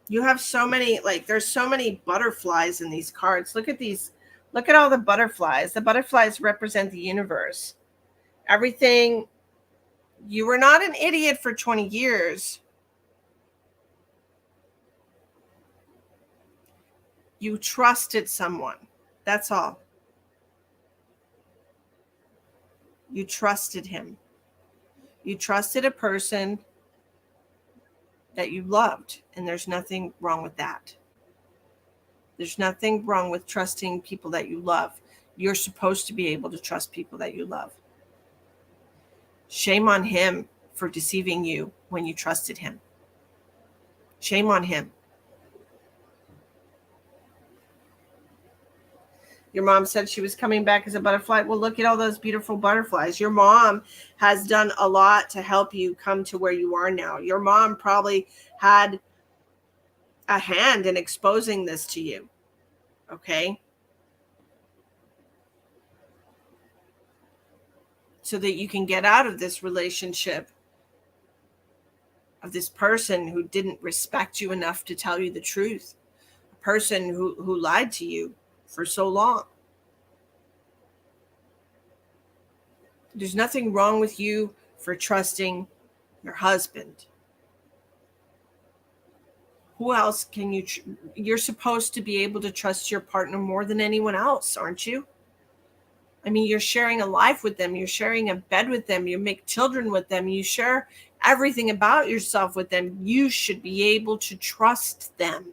You have so many, like, there's so many butterflies in these cards. Look at these. Look at all the butterflies. The butterflies represent the universe. Everything. You were not an idiot for 20 years. You trusted someone. That's all. You trusted him. You trusted a person that you loved, and there's nothing wrong with that. There's nothing wrong with trusting people that you love. You're supposed to be able to trust people that you love. Shame on him for deceiving you when you trusted him. Shame on him. Your mom said she was coming back as a butterfly. Well, look at all those beautiful butterflies. Your mom has done a lot to help you come to where you are now. Your mom probably had a hand in exposing this to you. Okay? So that you can get out of this relationship of this person who didn't respect you enough to tell you the truth. A person who lied to you for so long. There's nothing wrong with you for trusting your husband. Who else can you you're supposed to be able to trust your partner more than anyone else, aren't you? I mean, you're sharing a life with them, you're sharing a bed with them, you make children with them, you share everything about yourself with them. You should be able to trust them.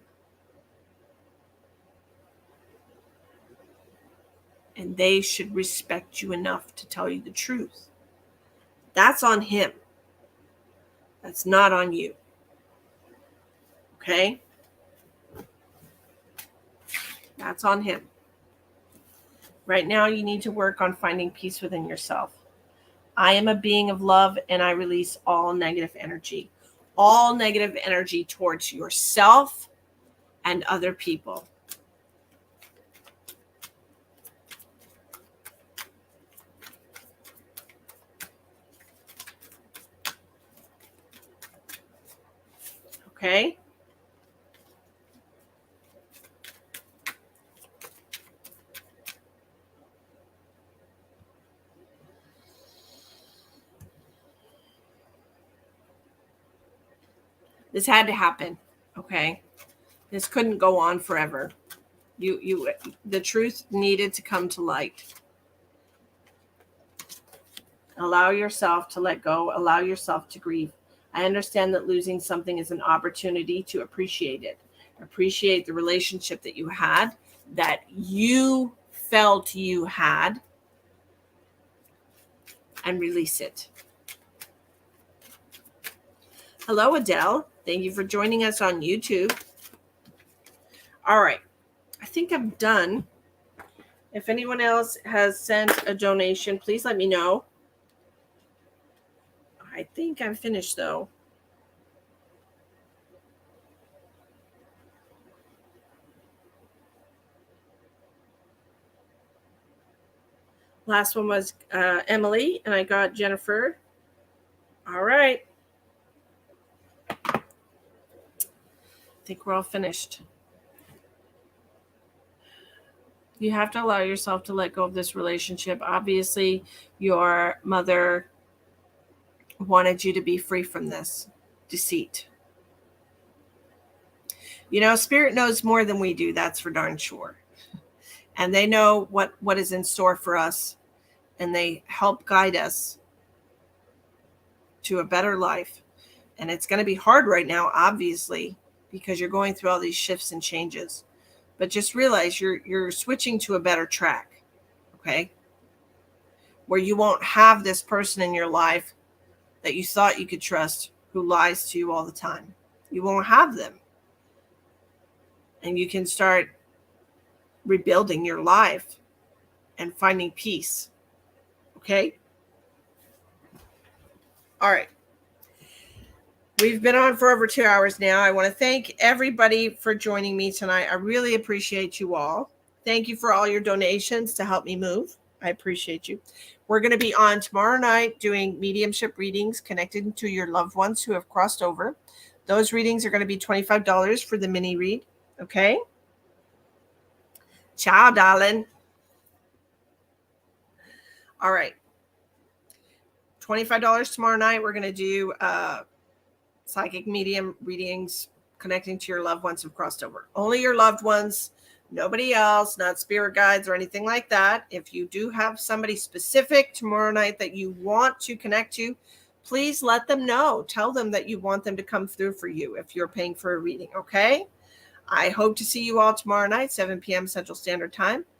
And they should respect you enough to tell you the truth. That's on him. That's not on you. Okay? That's on him. Right now, you need to work on finding peace within yourself. I am a being of love, and I release all negative energy. All negative energy towards yourself and other people. Okay? This had to happen. Okay. This couldn't go on forever. The truth needed to come to light. Allow yourself to let go. Allow yourself to grieve. I understand that losing something is an opportunity to appreciate it. Appreciate the relationship that you had, that you felt you had, and release it. Hello, Adele. Thank you for joining us on YouTube. All right. I think I'm done. If anyone else has sent a donation, please let me know. I think I'm finished, though. Last one was Emily, and I got Jennifer. All right. I think we're all finished. You have to allow yourself to let go of this relationship. Obviously, your mother wanted you to be free from this deceit. You know, Spirit knows more than we do. That's for darn sure. And they know what is in store for us. And they help guide us to a better life. And it's going to be hard right now, obviously, because you're going through all these shifts and changes. But just realize you're switching to a better track, okay? Where you won't have this person in your life that you thought you could trust who lies to you all the time. You won't have them. And you can start rebuilding your life and finding peace, okay? All right. We've been on for over 2 hours now. I want to thank everybody for joining me tonight. I really appreciate you all. Thank you for all your donations to help me move. I appreciate you. We're going to be on tomorrow night doing mediumship readings connected to your loved ones who have crossed over. Those readings are going to be $25 for the mini read. Okay? Ciao, darling. All right. $25 tomorrow night. We're going to do psychic medium readings connecting to your loved ones who've crossed over. Only your loved ones, nobody else, not spirit guides or anything like that. If you do have somebody specific tomorrow night that you want to connect to, please let them know. Tell them that you want them to come through for you if you're paying for a reading, okay? I hope to see you all tomorrow night, 7 p.m. Central Standard Time.